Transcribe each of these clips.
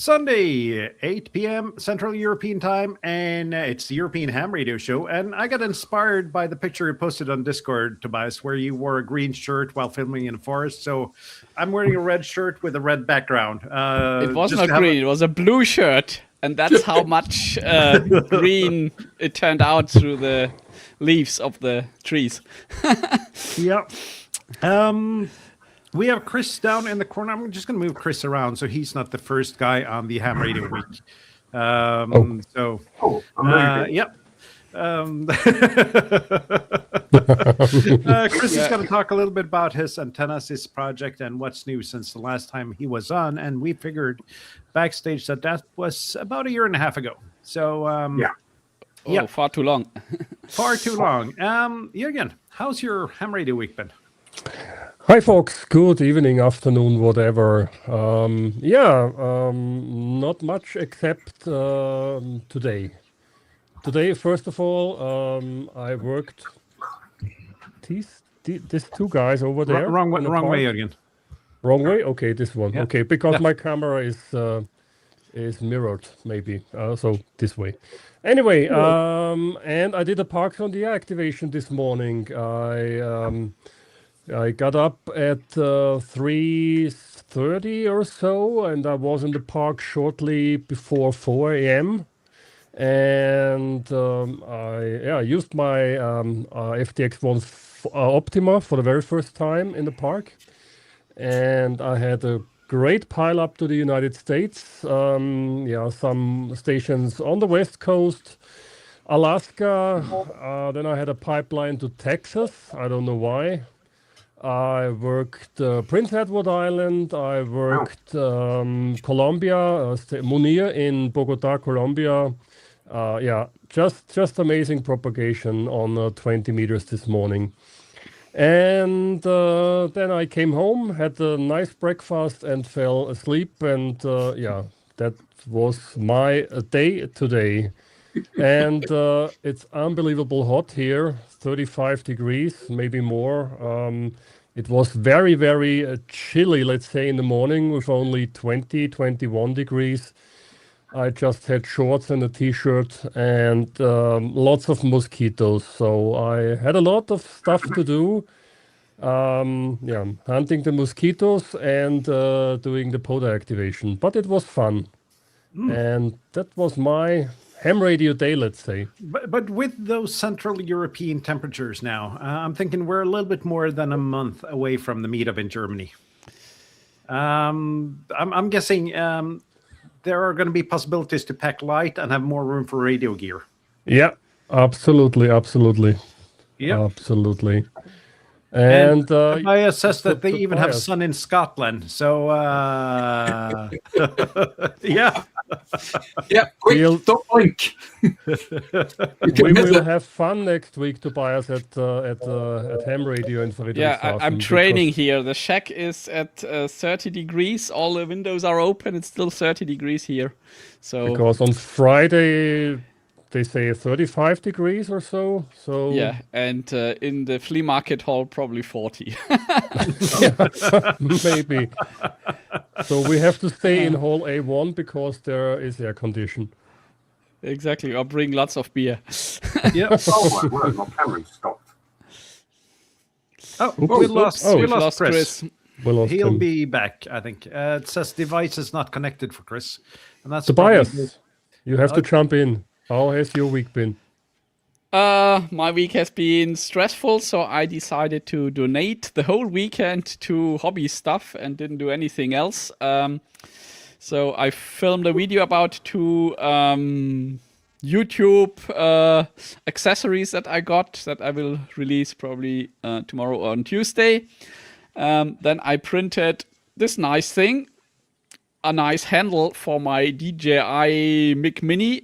Sunday, 8 p.m. Central European Time, and it's the European Ham Radio Show. And I got inspired by the picture you posted on Discord, Tobias, where you wore a green shirt while filming in a forest. So I'm wearing a red shirt with a red background. It was not green, it was a blue shirt. And that's how much green it turned out through the leaves of the trees. Yeah. We have Chris down in the corner. I'm just going to move Chris around so he's not the first guy on the Ham Radio Week. Yep. Chris is going to talk a little bit about his antennas project and what's new since the last time he was on. And we figured backstage that was about a year and a half ago. So, yeah, far too long. Far too long. Jürgen, how's your Ham Radio Week been? Hi, folks. Good evening, afternoon, whatever. Not much except today. Today, first of all, I worked these two guys over there. Wrong way again. Wrong way? Okay, this one. Yeah. Okay, because my camera is mirrored, maybe. So this way. Anyway, and I did a Parks on the Air activation this morning. I got up at 3:30 or so, and I was in the park shortly before 4 a.m. And I used my FTX1 Optima for the very first time in the park. And I had a great pile up to the United States. Some stations on the West Coast, Alaska. Then I had a pipeline to Texas. I don't know why. I worked Prince Edward Island. I worked Colombia, Munir in Bogota, Colombia. Just amazing propagation on 20 meters this morning. And then I came home, had a nice breakfast, and fell asleep. And that was my day today. And it's unbelievable hot here, 35 degrees, maybe more. It was very, very chilly, let's say, in the morning with only 20, 21 degrees. I just had shorts and a t-shirt and lots of mosquitoes. So I had a lot of stuff to do. Hunting the mosquitoes and doing the PODA activation. But it was fun. And that was my ham radio day, let's say. But with those Central European temperatures now, I'm thinking we're a little bit more than a month away from the meetup in Germany. I'm guessing there are going to be possibilities to pack light and have more room for radio gear. Yeah, absolutely. Yeah, absolutely. And Tobias says that they even have sun in Scotland. So, yeah. Yeah, quick, don't blink. We will have fun next week, Tobias, at Ham Radio in Friedrichshafen. Yeah, I'm training here. The shack is at 30 degrees. All the windows are open. It's still 30 degrees here. So because on Friday they say 35 degrees or so. So yeah, and in the flea market hall probably 40. Maybe. So we have to stay in hall A1 because there is air condition. Exactly, or bring lots of beer. Yeah. Oh my word, my camera stopped. Oh, we lost Chris. He'll him. be back, I think. It says device is not connected for Chris. And that's Tobias, you have to jump in. How has your week been? My week has been stressful, so I decided to donate the whole weekend to hobby stuff and didn't do anything else. So I filmed a video about 2 YouTube accessories that I got that I will release probably tomorrow or on Tuesday. Then I printed this nice thing. A nice handle for my DJI Mic Mini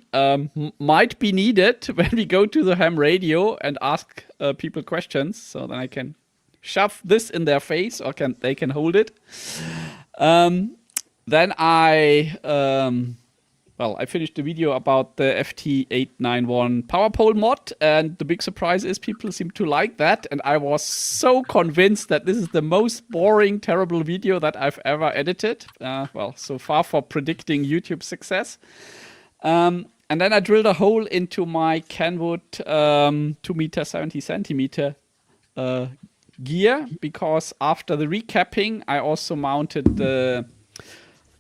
might be needed when we go to the ham radio and ask people questions. So then I can shove this in their face or they can hold it. Then I well, I finished the video about the FT891 power pole mod, and the big surprise is people seem to like that. And I was so convinced that this is the most boring, terrible video that I've ever edited. Well, so far for predicting YouTube success. And then I drilled a hole into my Kenwood 2 meter 70 centimeter gear, because after the recapping, I also mounted the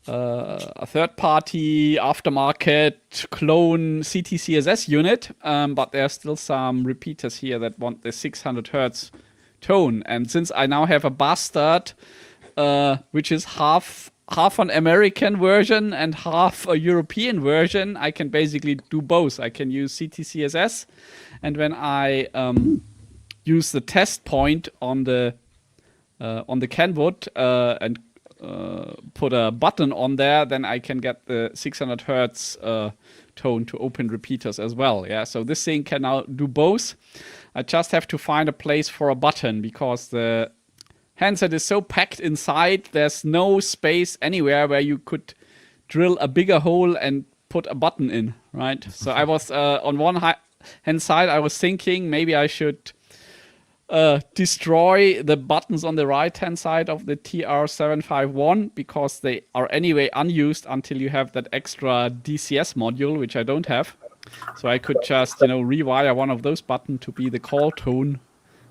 a third-party aftermarket clone CTCSS unit, but there are still some repeaters here that want the 600 hertz tone. And since I now have a bastard, which is half an American version and half a European version, I can basically do both. I can use CTCSS, and when I use the test point on the Kenwood and put a button on there, then I can get the 600 hertz tone to open repeaters as well. Yeah, so this thing can now do both. I just have to find a place for a button, because the handset is so packed inside, there's no space anywhere where you could drill a bigger hole and put a button in, right? So I was on one hand side, I was thinking maybe I should destroy the buttons on the right-hand side of the TR751, because they are anyway unused until you have that extra DCS module, which I don't have. So I could just, rewire one of those buttons to be the call tone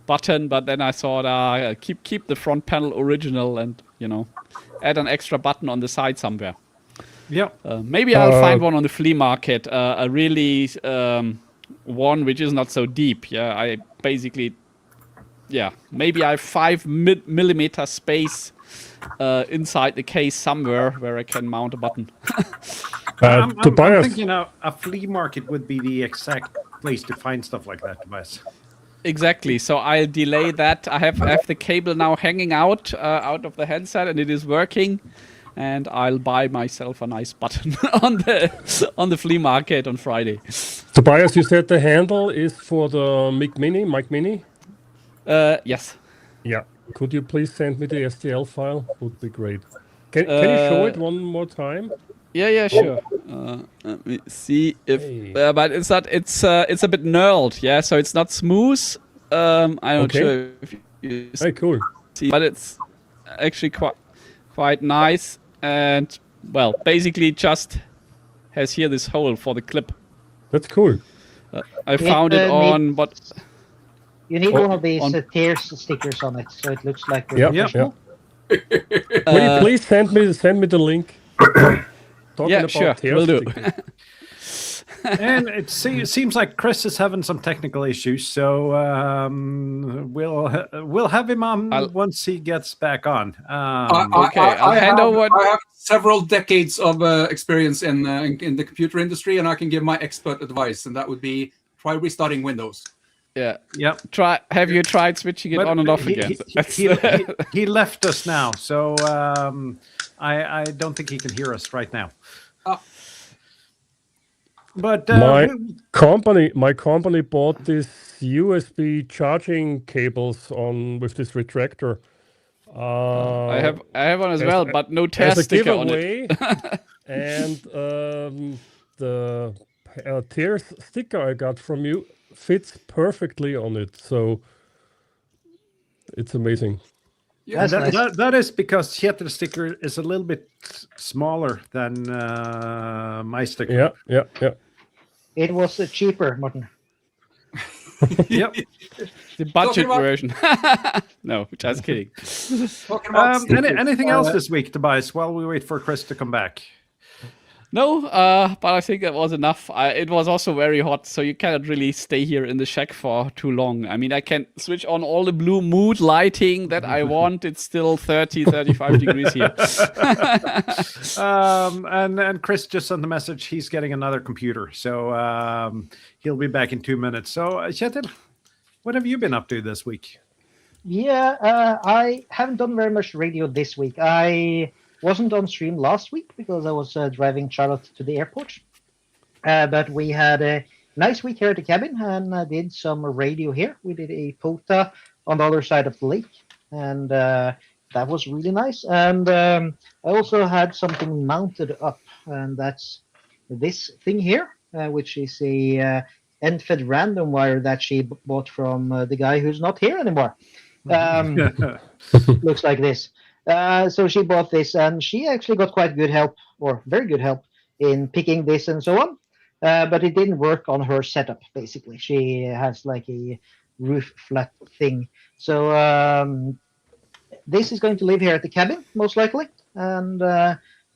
button. But then I thought, keep the front panel original and, add an extra button on the side somewhere. Yeah. Maybe I'll find one on the flea market, a really one which is not so deep. Yeah, I basically... Yeah, maybe I have 5 millimeter space inside the case somewhere where I can mount a button. I'm thinking a flea market would be the exact place to find stuff like that, Tobias. Exactly. So I'll delay that. I have the cable now hanging out of the handset, and it is working. And I'll buy myself a nice button on the flea market on Friday. Tobias, you said the handle is for the Mic Mini? Yes. Yeah. Could you please send me the STL file? Would be great. Can you show it one more time? Yeah, sure. Let me see if, but it's not. It's a bit knurled. Yeah, so it's not smooth. I'm not sure if you cool. see, but it's actually quite nice. And well, basically just has here this hole for the clip. That's cool. I found it on what. You need one of these TEHRS stickers on it, so it looks like a professional. Will you please send me the link? Sure, will do. And it seems like Chris is having some technical issues, so we'll have him on once he gets back on. I'll hand over. I have several decades of experience in the computer industry, and I can give my expert advice, and that would be try restarting Windows. Yeah. Yep. Have you tried switching it on and off again? He left us now, so I don't think he can hear us right now. But my company bought this USB charging cables with this retractor. I have one as well, but no TEHRS sticker on it. And the TEHRS sticker I got from you fits perfectly on it, so it's amazing. Yeah, that is because the sticker is a little bit smaller than my sticker. Yeah. It was cheaper, Martin. Yep. The budget version. No, just kidding. Anything else this week, Tobias, while we wait for Chris to come back? No, but I think that was enough. It was also very hot, so you cannot really stay here in the shack for too long. I mean, I can switch on all the blue mood lighting that I want. It's still 30, 35 degrees here. And Chris just sent the message. He's getting another computer, so he'll be back in 2 minutes. So, Kjetil, what have you been up to this week? Yeah, I haven't done very much radio this week. I wasn't on stream last week because I was driving Charlotte to the airport. But we had a nice week here at the cabin and did some radio here. We did a POTA on the other side of the lake. And that was really nice. And I also had something mounted up. And that's this thing here, which is a end-fed random wire that she bought from the guy who's not here anymore. Looks like this. So she bought this, and she actually got quite good help, or very good help, in picking this and so on. But it didn't work on her setup, basically. She has like a roof flat thing. So this is going to live here at the cabin, most likely. And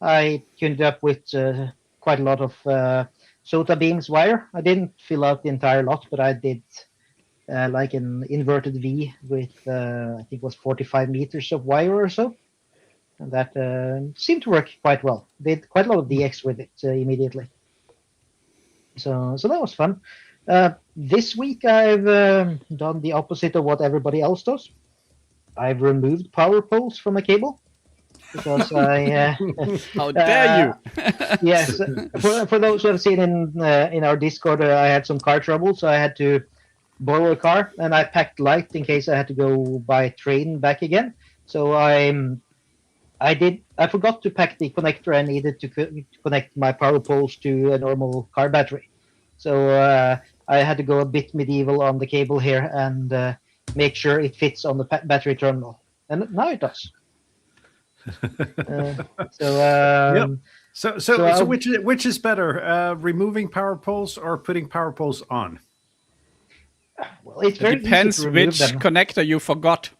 I tuned it up with quite a lot of SOTA beams wire. I didn't fill out the entire lot, but I did like an inverted V with, I think it was 45 meters of wire or so. And that seemed to work quite well. Did quite a lot of DX with it immediately. So that was fun. This week I've done the opposite of what everybody else does. I've removed power poles from a cable because I. How dare you? Yes, for those who have seen in our Discord, I had some car trouble, so I had to borrow a car, and I packed light in case I had to go by train back again. So I forgot to pack the connector I needed to connect my power poles to a normal car battery. So I had to go a bit medieval on the cable here and make sure it fits on the battery terminal. And now it does. So which is better, removing power poles or putting power poles on? Well, it's very Depends easy to remove which them. connector you forgot.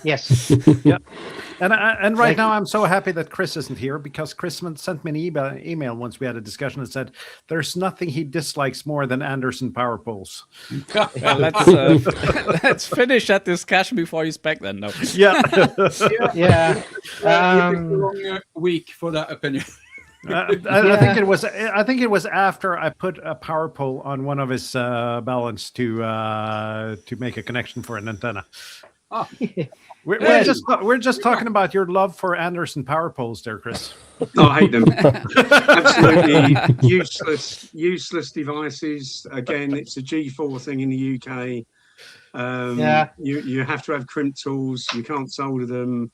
Yes. Yeah. And right now I'm so happy that Chris isn't here, because Chris sent me an email once we had a discussion that said there's nothing he dislikes more than Anderson power poles. Let's finish that discussion before he's back then. No. Yeah. Yeah. The wrong week for that opinion. I think it was after I put a power pole on one of his balance to make a connection for an antenna. Oh. We're just talking about your love for Anderson power poles there, Chris. Oh, I hate them. Absolutely useless devices. Again, it's a G4 thing in the UK. You have to have crimp tools. You can't solder them.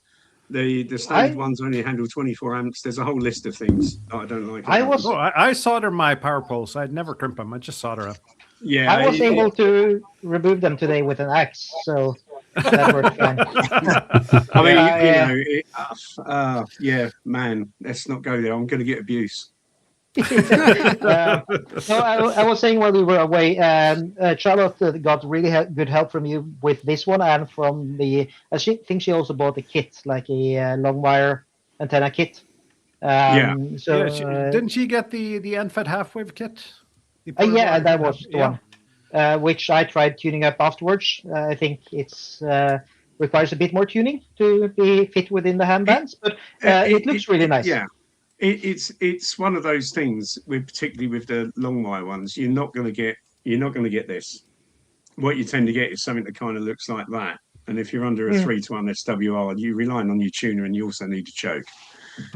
The standard ones only handle 24 amps. There's a whole list of things I don't like. I solder my power poles. I'd never crimp them. I just solder them. Yeah, I was able to remove them today with an axe, so that worked fine. I mean, man, let's not go there. I'm going to get abuse. I was saying while we were away, Charlotte got really good help from you with this one, and from the. I think she also bought a kit, like a long wire antenna kit. Didn't she get the end-fed half-wave kit? That was the one, which I tried tuning up afterwards. I think it's requires a bit more tuning to be fit within the handbands, but it looks really nice. Yeah. It's one of those things, particularly with the long wire ones. You're not going to get this. What you tend to get is something that kind of looks like that. And if you're under a 3-to-1 SWR, you're relying on your tuner, and you also need a choke.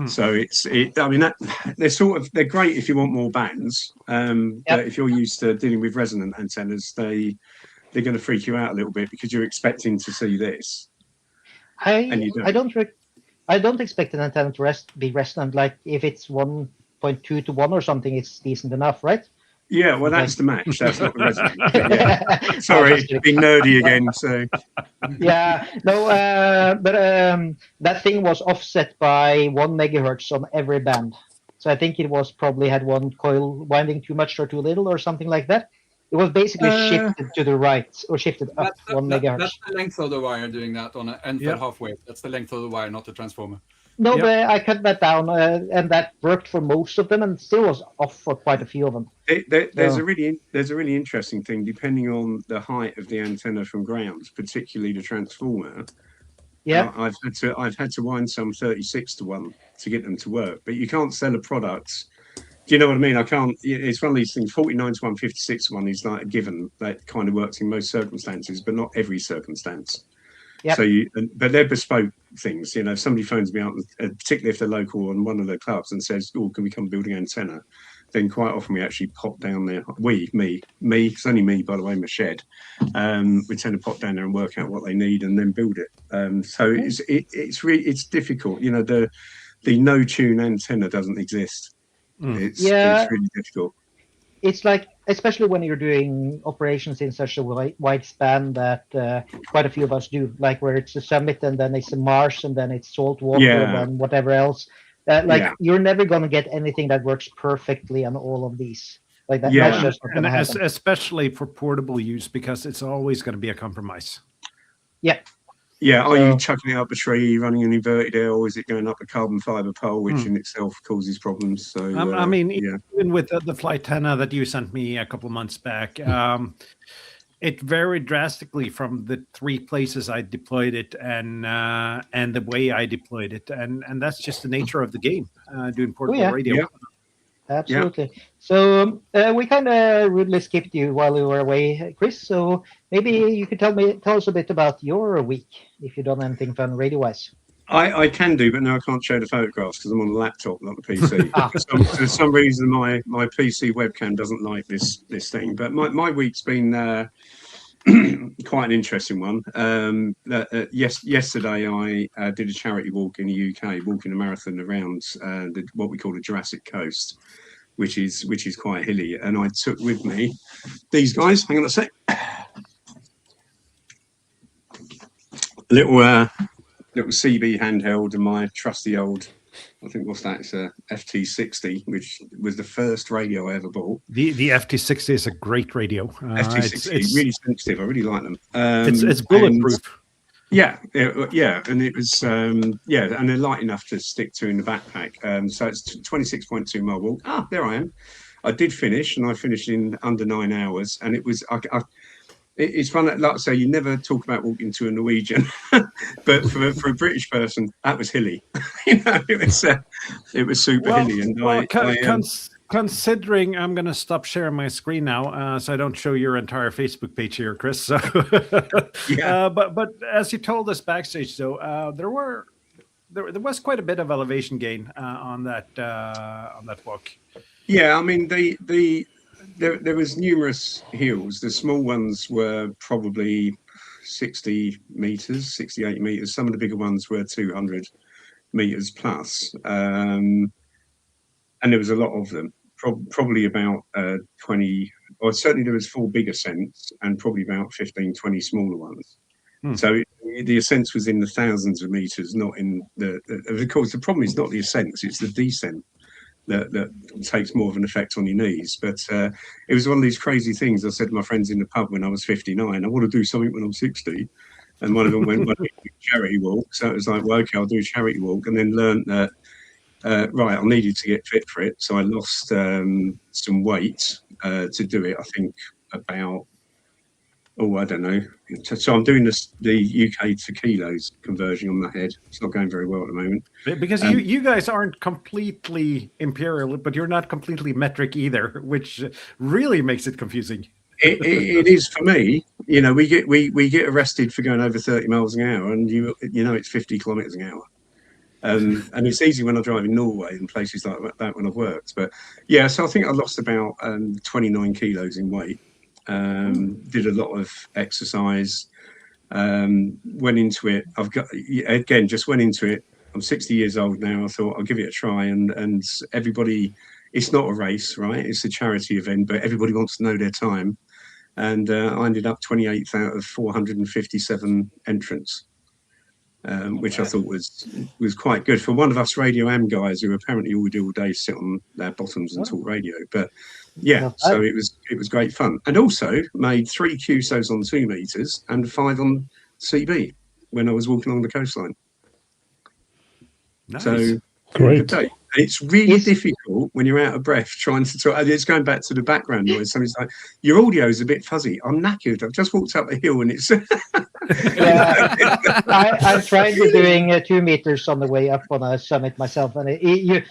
So they're great if you want more bands. But if you're used to dealing with resonant antennas, they're going to freak you out a little bit, because you're expecting to see this. And you don't. I don't expect an antenna to be resonant. Like if it's 1.2 to 1 or something, it's decent enough, right? Yeah, well, that's the match. That's not the resonant. Yeah. Sorry, being nerdy again. So. But that thing was offset by 1 megahertz on every band. So I think it was probably had one coil winding too much or too little or something like that. It was basically shifted to the right, or shifted up 1 megahertz. That's the length of the wire doing that on an end-fed half-wave. That's the length of the wire, not the transformer. No, but I cut that down, and that worked for most of them, and still was off for quite a few of them. There's a really interesting thing, depending on the height of the antenna from ground, particularly the transformer. Yeah, I've had to wind some 36 to 1 to get them to work, but you can't sell a product. Do you know what I mean? I can't. It's one of these things. 49 to 1, 56 to 1 is like a given. That kind of works in most circumstances, but not every circumstance. Yep. So but they're bespoke things. You know, if somebody phones me up, particularly if they're local on one of the clubs, and says, "Oh, can we come build an antenna?" Then quite often we actually pop down there. Me. It's only me, by the way, in my shed. We tend to pop down there and work out what they need, and then build it. So it's difficult. You know, the no tune antenna doesn't exist. It's Yeah. really difficult. It's like, especially when you're doing operations in such a wide span that quite a few of us do, like where it's a summit and then it's a marsh and then it's salt water and Yeah. then whatever else. You're never going to get anything that works perfectly on all of these. Like that, Yeah. that's just not going to happen. Especially for portable use, because it's always going to be a compromise. Yeah. Yeah, are you chucking it up a tree, running an inverted L, or is it going up a carbon fiber pole, which in itself causes problems? So I mean, even with the Flytena that you sent me a couple of months back, it varied drastically from the 3 places I deployed it and the way I deployed it, and that's just the nature of the game, doing portable radio. Yeah. Absolutely. So we kind of rudely skipped you while we were away, Chris. So maybe you could tell us a bit about your week, if you've done anything fun radio-wise. I can do, but no, I can't show the photographs because I'm on the laptop, not the PC. For some reason, my PC webcam doesn't like this thing. But my week's been quite an interesting one. Yesterday, I did a charity walk in the UK, walking a marathon around what we call the Jurassic Coast, which is quite hilly. And I took with me these guys. Hang on a sec. Little CB handheld and my trusty old, I think what's that? It's a FT60, which was the first radio I ever bought. The FT60 is a great radio. FT60, it's really sensitive. I really like them. It's bulletproof. And it was and they're light enough to stick to in the backpack. So it's 26.2 mile walk. There I am. I did finish, and I finished in under 9 hours, and it was. It's fun. Like I say, you never talk about walking to a Norwegian, but for a British person, that was hilly. It was super hilly. And considering I'm going to stop sharing my screen now, so I don't show your entire Facebook page here, Chris. So, but as you told us backstage, though, there was quite a bit of elevation gain on that walk. Yeah, I mean there was numerous hills. The small ones were probably 60 meters, 68 meters. Some of the bigger ones were 200 meters plus. And there was a lot of them, probably about 20, or certainly there was 4 big ascents and probably about 15, 20 smaller ones. So the ascents was in the thousands of meters, not in of course, the problem is not the ascents, it's the descent that takes more of an effect on your knees. But it was one of these crazy things. I said to my friends in the pub when I was 59, I want to do something when I'm 60. And one of them went, well, charity walk. So it was like, well, okay, I'll do a charity walk. And then learned that, I needed to get fit for it. So I lost some weight to do it. I think about, I don't know. So I'm doing the UK to kilos conversion on my head. It's not going very well at the moment. Because you guys aren't completely imperial, but you're not completely metric either, which really makes it confusing. It is for me. We get arrested for going over 30 miles an hour, and it's 50 kilometers an hour. And it's easy when I drive in Norway and places like that when I've worked. But yeah, so I think I lost about 29 kilos in weight. Did a lot of exercise, went into it. Just went into it. I'm 60 years old now. I thought I'll give it a try, and everybody, it's not a race, right? It's a charity event, but everybody wants to know their time. And I ended up 28th out of 457 entrants, which I thought was quite good for one of us Radio Am guys who apparently all we do all day sit on their bottoms and talk radio. But yeah, so it was great fun, and also made 3 QSOs on 2 meters and 5 on CB when I was walking along the coastline. Nice. So Great. And it's really difficult when you're out of breath trying to talk. It's going back to the background noise. Somebody's like, your audio is a bit fuzzy. I'm knackered. I've just walked up the hill and it's. I tried doing 2 meters on the way up on a summit myself, and you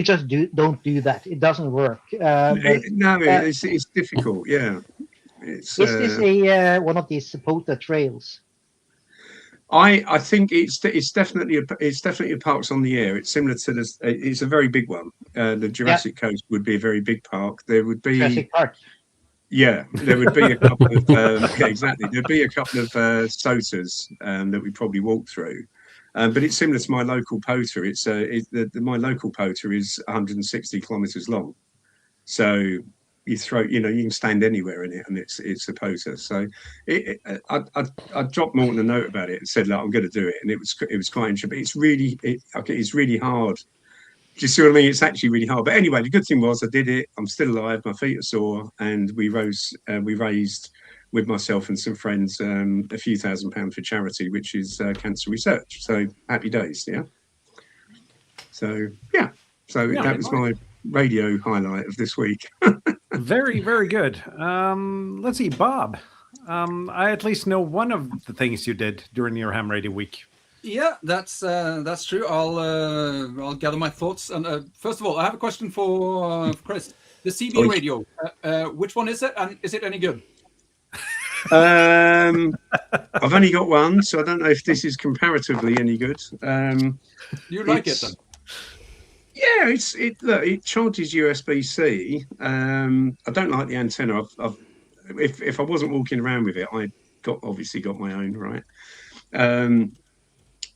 just don't do that. It doesn't work. It's difficult. Yeah. Is this one of these Sapota trails? I think it's definitely a parks on the air. It's similar to this. It's a very big one. The Jurassic Coast would be a very big park. There would be Jurassic Park. Yeah, there would be a couple of exactly. There'd be a couple of SOTAs that we probably walk through. But it's similar to my local POTA. My local POTA is 160 kilometers long. So you can stand anywhere in it, and it's a POTA. So I dropped Morton a note about it and said, "Look, I'm going to do it," and it was quite interesting. But it's really hard. Do you see what I mean? It's actually really hard. But anyway, the good thing was I did it. I'm still alive. My feet are sore, and we raised with myself and some friends a few £1,000 for charity, which is cancer research. So happy days, yeah. So yeah, that was my radio highlight of this week. Very, very good. Let's see, Bob. I at least know one of the things you did during your ham radio week. Yeah, that's true. I'll gather my thoughts. And first of all, I have a question for Chris. The CB radio, which one is it, and is it any good? I've only got one, so I don't know if this is comparatively any good. You like it then? Yeah, it charges USB-C. I don't like the antenna. If I wasn't walking around with it, I obviously got my own, right?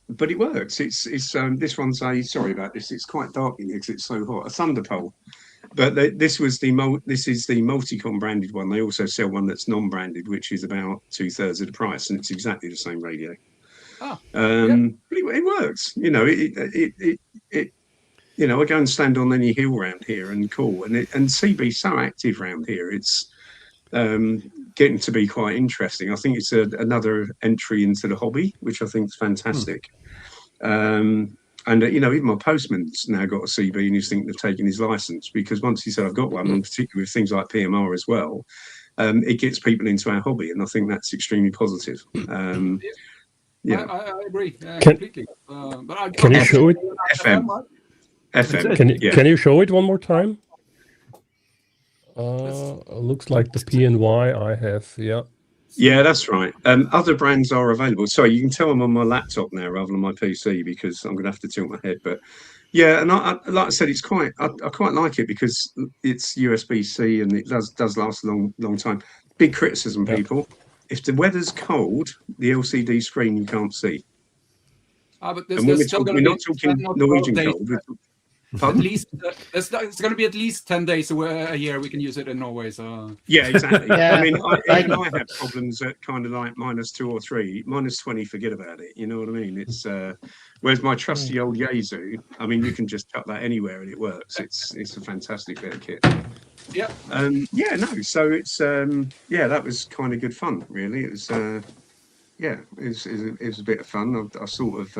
But it works. It's this one's sorry about this. It's quite dark in here because it's so hot. A Thunderpole. But this is the Multicom branded one. They also sell one that's non-branded, which is about 2/3 of the price, and it's exactly the same radio. Oh, but it works. I go and stand on any hill around here and call, and CB's so active around here. It's getting to be quite interesting. I think it's another entry into the hobby, which I think is fantastic. Even my postman's now got a CB, and he's thinking of taking his license, because once he said I've got one, and particularly with things like PMR as well, it gets people into our hobby, and I think that's extremely positive. Yeah, I agree completely. Can you show it? FM. FM. Can you show it one more time? Looks like the PNY I have. Yeah, that's right. Other brands are available. Sorry, you can tell I'm on my laptop now rather than my PC, because I'm going to have to tilt my head. But yeah, and I like I said, it's I quite like it because it's USB-C and it does last a long time. Big criticism, people. If the weather's cold, the LCD screen you can't see. But we're not talking Norwegian cold. At least it's going to be at least 10 days a year we can use it in Norway. So yeah, exactly. Yeah. I mean, I have problems at kind of like -2 or 3, -20. Forget about it. You know what I mean? It's whereas my trusty old Yaesu, I mean, you can just chuck that anywhere and it works. It's a fantastic bit of kit. Yeah. So it's that was kind of good fun, really. It was it was a bit of fun. I sort of.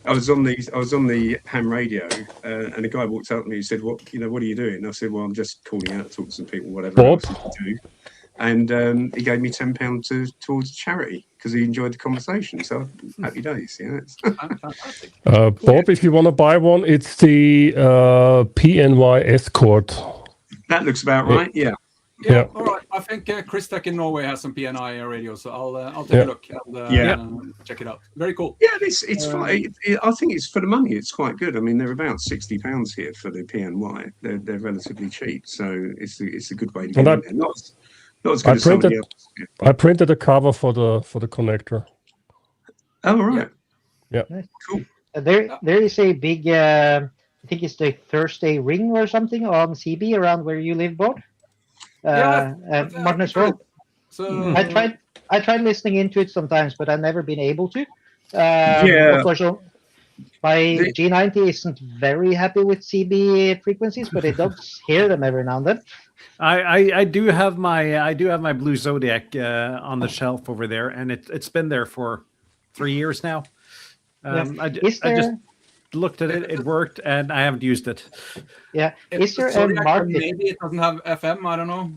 I was on the ham radio, and a guy walked up to me and said, "What are you doing?" And I said, "Well, I'm just calling out, talking to some people, whatever Bob? else you do." And he gave me £10 towards charity because he enjoyed the conversation. So happy days, yeah. Fantastic. Bob, if you want to buy one, it's the PNY Escort. That looks about right. Yeah. Yeah. All right. I think Chris Tech in Norway has some PNI radio, so I'll take a look and check it out. Very cool. Yeah, it's fine. I think it's for the money. It's quite good. I mean, they're about £60 here for the PNY. They're relatively cheap, so it's a good way to get in there. Not as good as somebody else. I printed a cover for the connector. Oh, right. Yeah. Cool. There is a big, I think it's the Thursday ring or something on CB around where you live, Bob. Martin as well. So I tried listening into it sometimes, but I've never been able to. Of course, my G90 isn't very happy with CB frequencies, but it does hear them every now and then. I do have my Blue Zodiac on the shelf over there, and it's been there for 3 years now. I just looked at it, it worked, and I haven't used it. Yeah, is there a market? Maybe it doesn't have FM. I don't know.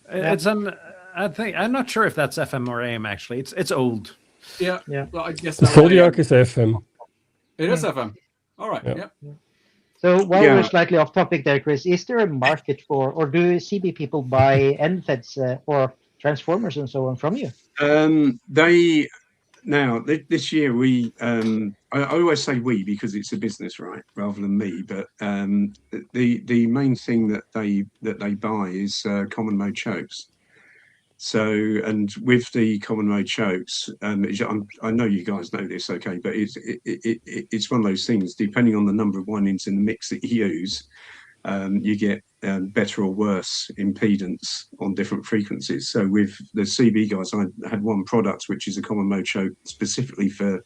It's I'm not sure if that's FM or AM. Actually, it's old. Yeah. Well, I guess the Zodiac is FM. It is FM. All right. Yeah. So while we're slightly off topic there, Chris, is there a market for, or do CB people buy NFEDs or transformers and so on from you? This year I always say we because it's a business, right, rather than me. But the main thing that they buy is common mode chokes. So, and with the common mode chokes, I know you guys know this, okay, but it's one of those things. Depending on the number of windings in the mix that you use, you get better or worse impedance on different frequencies. So with the CB guys, I had one product which is a common mode choke specifically for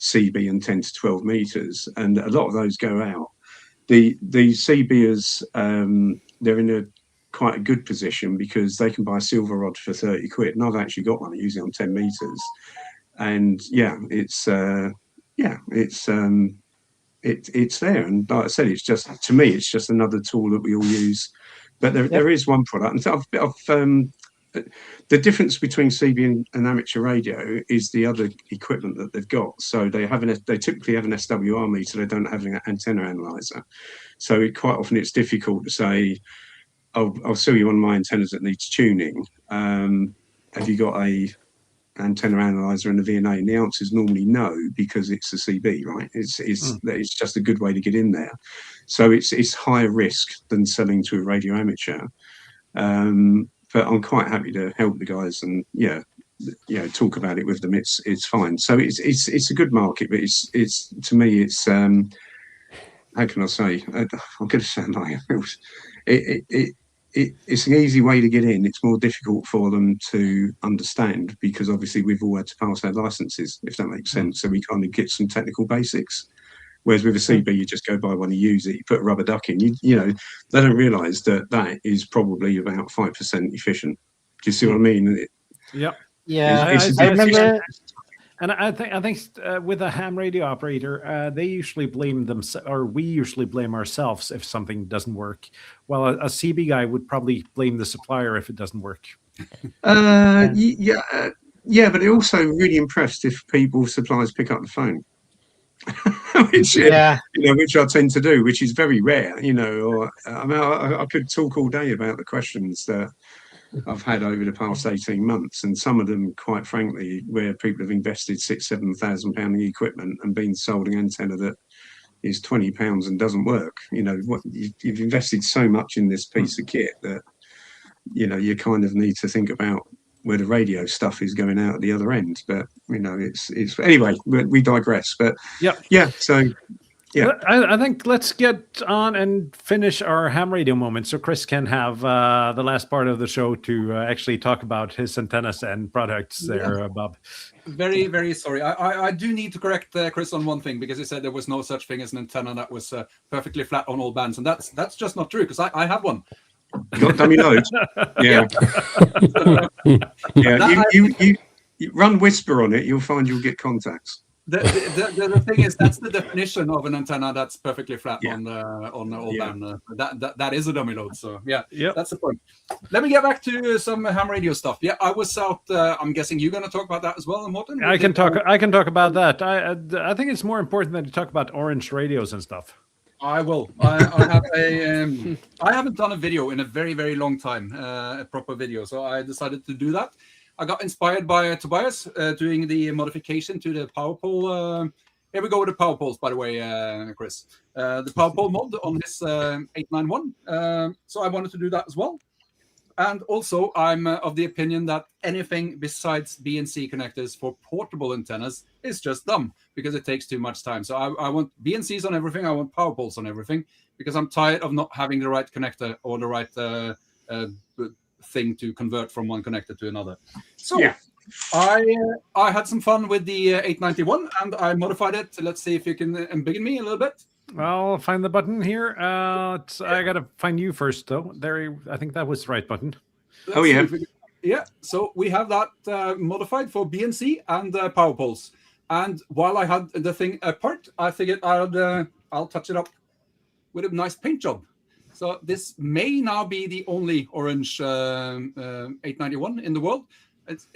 CB and 10 to 12 meters, and a lot of those go out. The CBers, they're in a quite a good position because they can buy a silver rod for 30 quid, and I've actually got one using on 10 meters, and it's there. And like I said, it's just, to me, it's just another tool that we all use. But there is one product, and the difference between CB and amateur radio is the other equipment that they've got. So they typically have an SWR meter. They don't have an antenna analyzer. So quite often it's difficult to say, I'll sell you one of my antennas that needs tuning. Have you got a antenna analyzer and a VNA? And the answer is normally no, because it's a CB, right? It's just a good way to get in there. So it's higher risk than selling to a radio amateur. But I'm quite happy to help the guys and talk about it with them. It's fine. So it's a good market, but it's to me it's how can I say? I'm going to sound like it's an easy way to get in. It's more difficult for them to understand because obviously we've all had to pass our licenses, if that makes sense. So we kind of get some technical basics. Whereas with a CB, you just go buy one, you use it, you put a rubber duck in. You know, they don't realise that is probably about 5% efficient. Do you see what I mean? Yep. Yeah, I remember. And I think with a ham radio operator, they usually blame themselves, or we usually blame ourselves if something doesn't work. While a CB guy would probably blame the supplier if it doesn't work. But they're also really impressed if suppliers pick up the phone. which I tend to do, which is very rare. Or I could talk all day about the questions that I've had over the past 18 months, and some of them, quite frankly, where people have invested £6,000-7,000 in equipment and been sold an antenna that is £20 and doesn't work. You've invested so much in this piece of kit that you kind of need to think about where the radio stuff is going out at the other end. But it's anyway, we digress. But I think let's get on and finish our ham radio moment so Chris can have the last part of the show to actually talk about his antennas and products there, Bob. Very, very sorry. I do need to correct Chris on one thing, because he said there was no such thing as an antenna that was perfectly flat on all bands, and that's just not true, because I have one. Got dummy loads. Yeah. You run whisper on it, you'll find you'll get contacts. The thing is, that's the definition of an antenna that's perfectly flat on all band. That is a dummy load. So that's the point. Let me get back to some ham radio stuff. Yeah, I was out. I'm guessing you're going to talk about that as well, Morten. I can talk about that. I think it's more important than to talk about orange radios and stuff. I will. I haven't done a video in a very, very long time, a proper video. So I decided to do that. I got inspired by Tobias doing the modification to the power pole. Here we go with the power poles, by the way, Chris. The power pole mod on this 891. So I wanted to do that as well. And also, I'm of the opinion that anything besides BNC connectors for portable antennas is just dumb, because it takes too much time. So I want BNCs on everything. I want power poles on everything, because I'm tired of not having the right connector or the right thing to convert from one connector to another. So I had some fun with the 891, and I modified it. Let's see if you can embiggen me a little bit. I'll find the button here. I gotta find you first, though. There, I think that was the right button. So we have that modified for BNC and power poles. And while I had the thing apart, I figured I'll touch it up with a nice paint job. So this may now be the only orange 891 in the world. It's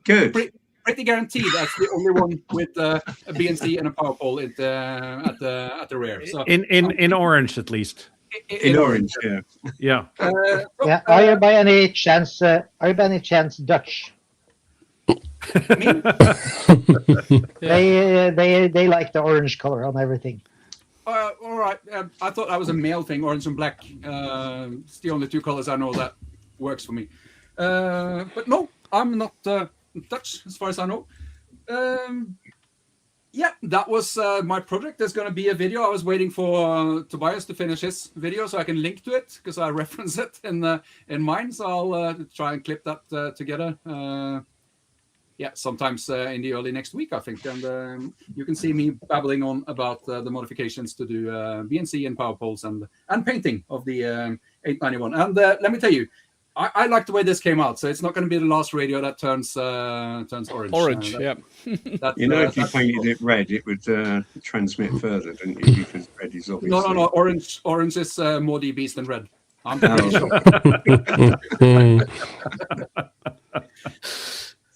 good. Pretty guaranteed that's the only one with a BNC and a power pole at the rear. So in orange, at least. In orange, yeah. Are you by any chance Dutch? They like the orange color on everything. All right. I thought that was a male thing, orange and black. It's the only two colors I know that works for me. But no, I'm not Dutch, as far as I know. Yeah, that was my project. There's going to be a video. I was waiting for Tobias to finish his video so I can link to it, because I reference it in mine. So I'll try and clip that together. Yeah, sometimes in the early next week, I think. And you can see me babbling on about the modifications to do BNC and power poles and painting of the 891. And let me tell you, I like the way this came out. So it's not going to be the last radio that turns orange. Orange, yeah. If you painted it red, it would transmit further, didn't you? Because red is obviously... No. Orange is more dBs than red. I'm pretty sure.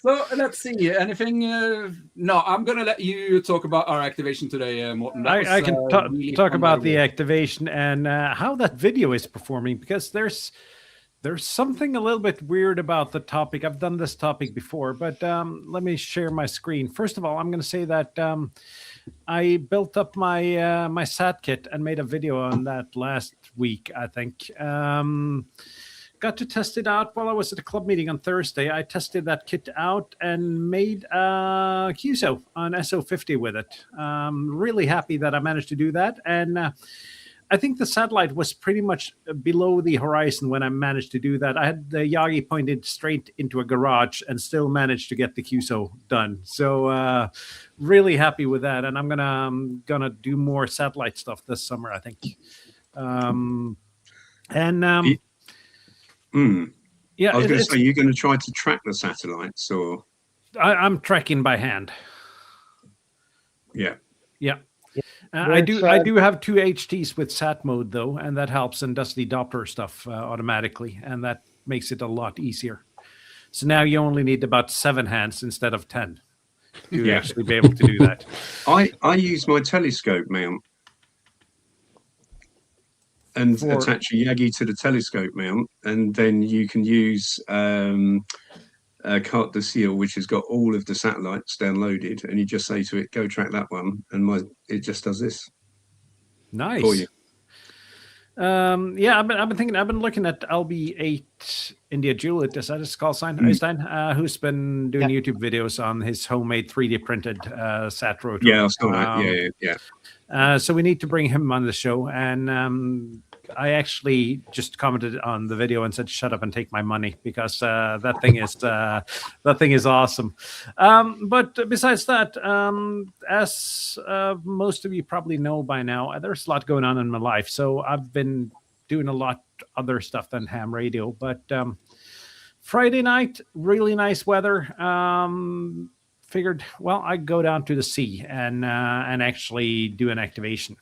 So let's see. Anything? No, I'm going to let you talk about our activation today, Morten. I can really talk about the activation and how that video is performing, because there's something a little bit weird about the topic. I've done this topic before, but let me share my screen. First of all, I'm going to say that I built up my my SAT kit and made a video on that last week, I think. Got to test it out while I was at a club meeting on Thursday. I tested that kit out and made a QSO on SO50 with it. Really happy that I managed to do that. And I think the satellite was pretty much below the horizon when I managed to do that. I had the Yagi pointed straight into a garage and still managed to get the QSO done. So really happy with that. And I'm gonna do more satellite stuff this summer, I think. Yeah, I was going to say, you're going to try to track the satellites, or I'm tracking by hand. Yeah. I do have 2 HTs with sat mode though, and that helps and does the Doppler stuff automatically, and that makes it a lot easier. So now you only need about 7 hands instead of 10 to actually be able to do that. I use my telescope mount and attach a Yagi to the telescope mount, and then you can use Carte de Ciel, which has got all of the satellites downloaded, and you just say to it, go track that one, and it just does this. Nice. For you. Yeah, I've been looking at LB8 India Juliet, is that his call sign, Øystein, who's been doing YouTube videos on his homemade 3D printed sat rotor. Yeah, I saw that. Yeah. So we need to bring him on the show, and I actually just commented on the video and said, "Shut up and take my money," because that thing is awesome. But besides that, as most of you probably know by now, there's a lot going on in my life. So I've been doing a lot other stuff than ham radio. But Friday night, really nice weather. Figured, well, I'd go down to the sea and actually do an activation.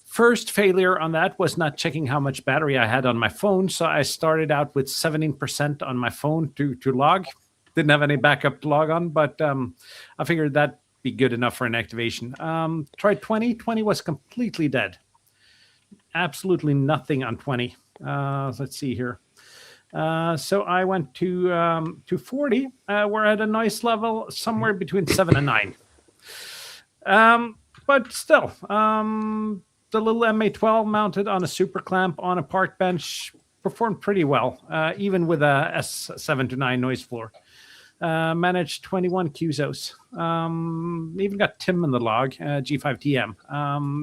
First failure on that was not checking how much battery I had on my phone. So I started out with 17% on my phone to log. Didn't have any backup to log on, but I figured that'd be good enough for an activation. Tried 20. 20 was completely dead. Absolutely nothing on 20. Let's see here. So I went to 40. We're at a nice level, somewhere between 7 and 9. But still, the little MA12 mounted on a super clamp on a park bench performed pretty well, even with a S7 to 9 noise floor. Managed 21 QSOs. Even got Tim in the log, G5TM.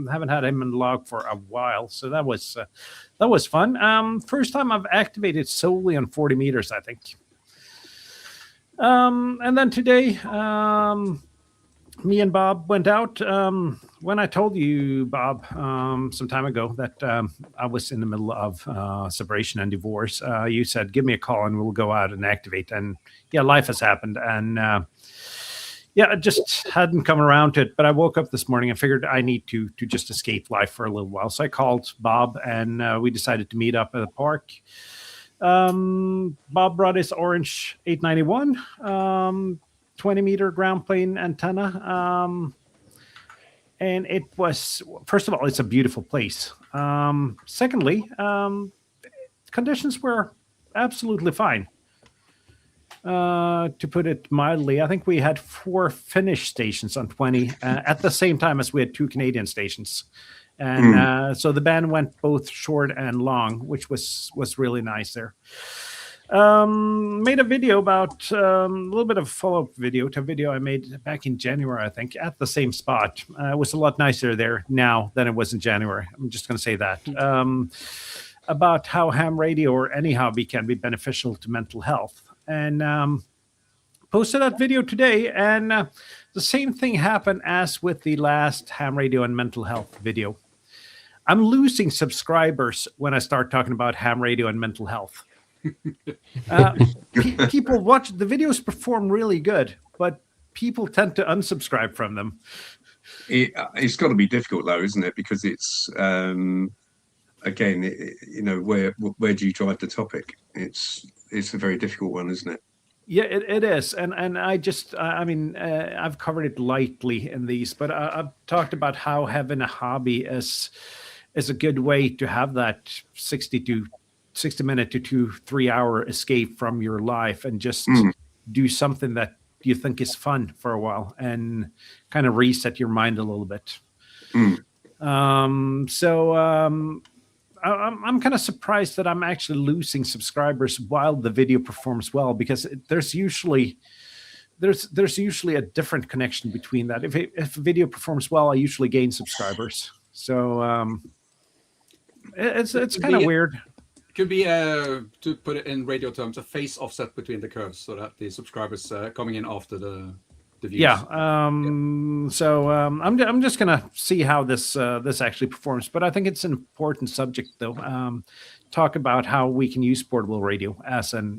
Haven't had him in the log for a while, so that was fun. First time I've activated solely on 40 meters, I think. And then today, me and Bob went out. When I told you, Bob, some time ago that I was in the middle of separation and divorce, you said, give me a call and we'll go out and activate. And yeah, life has happened. And yeah, I just hadn't come around to it. But I woke up this morning and figured I need to just escape life for a little while. So I called Bob and we decided to meet up at the park. Bob brought his orange 891. 20-meter ground plane antenna. And it was, first of all, it's a beautiful place. Secondly, conditions were absolutely fine. To put it mildly, I think we had 4 Finnish stations on 20 at the same time as we had 2 Canadian stations. And so the band went both short and long, which was really nice there. Made a video about a little bit of follow-up video to a video I made back in January, I think, at the same spot. It was a lot nicer there now than it was in January. I'm just going to say that. About how ham radio or any hobby can be beneficial to mental health. And posted that video today, and the same thing happened as with the last ham radio and mental health video. I'm losing subscribers when I start talking about ham radio and mental health. People watch the videos, perform really good, but people tend to unsubscribe from them. It's got to be difficult though, isn't it? Because it's again, you know, where do you drive the topic? It's a very difficult one, isn't it? Yeah, it is, and I mean, I've covered it lightly in these, but I've talked about how having a hobby is a good way to have that 60 minute to 2-3 hour escape from your life and just do something that you think is fun for a while and kind of reset your mind a little bit. I'm kind of surprised that I'm actually losing subscribers while the video performs well, because there's usually a different connection between that. If a video performs well, I usually gain subscribers. So it's kind of weird. It could be, to put it in radio terms, a phase offset between the curves, so that the subscribers coming in after the views. Yeah. So I'm just gonna see how this actually performs. But I think it's an important subject, though. Talk about how we can use portable radio as a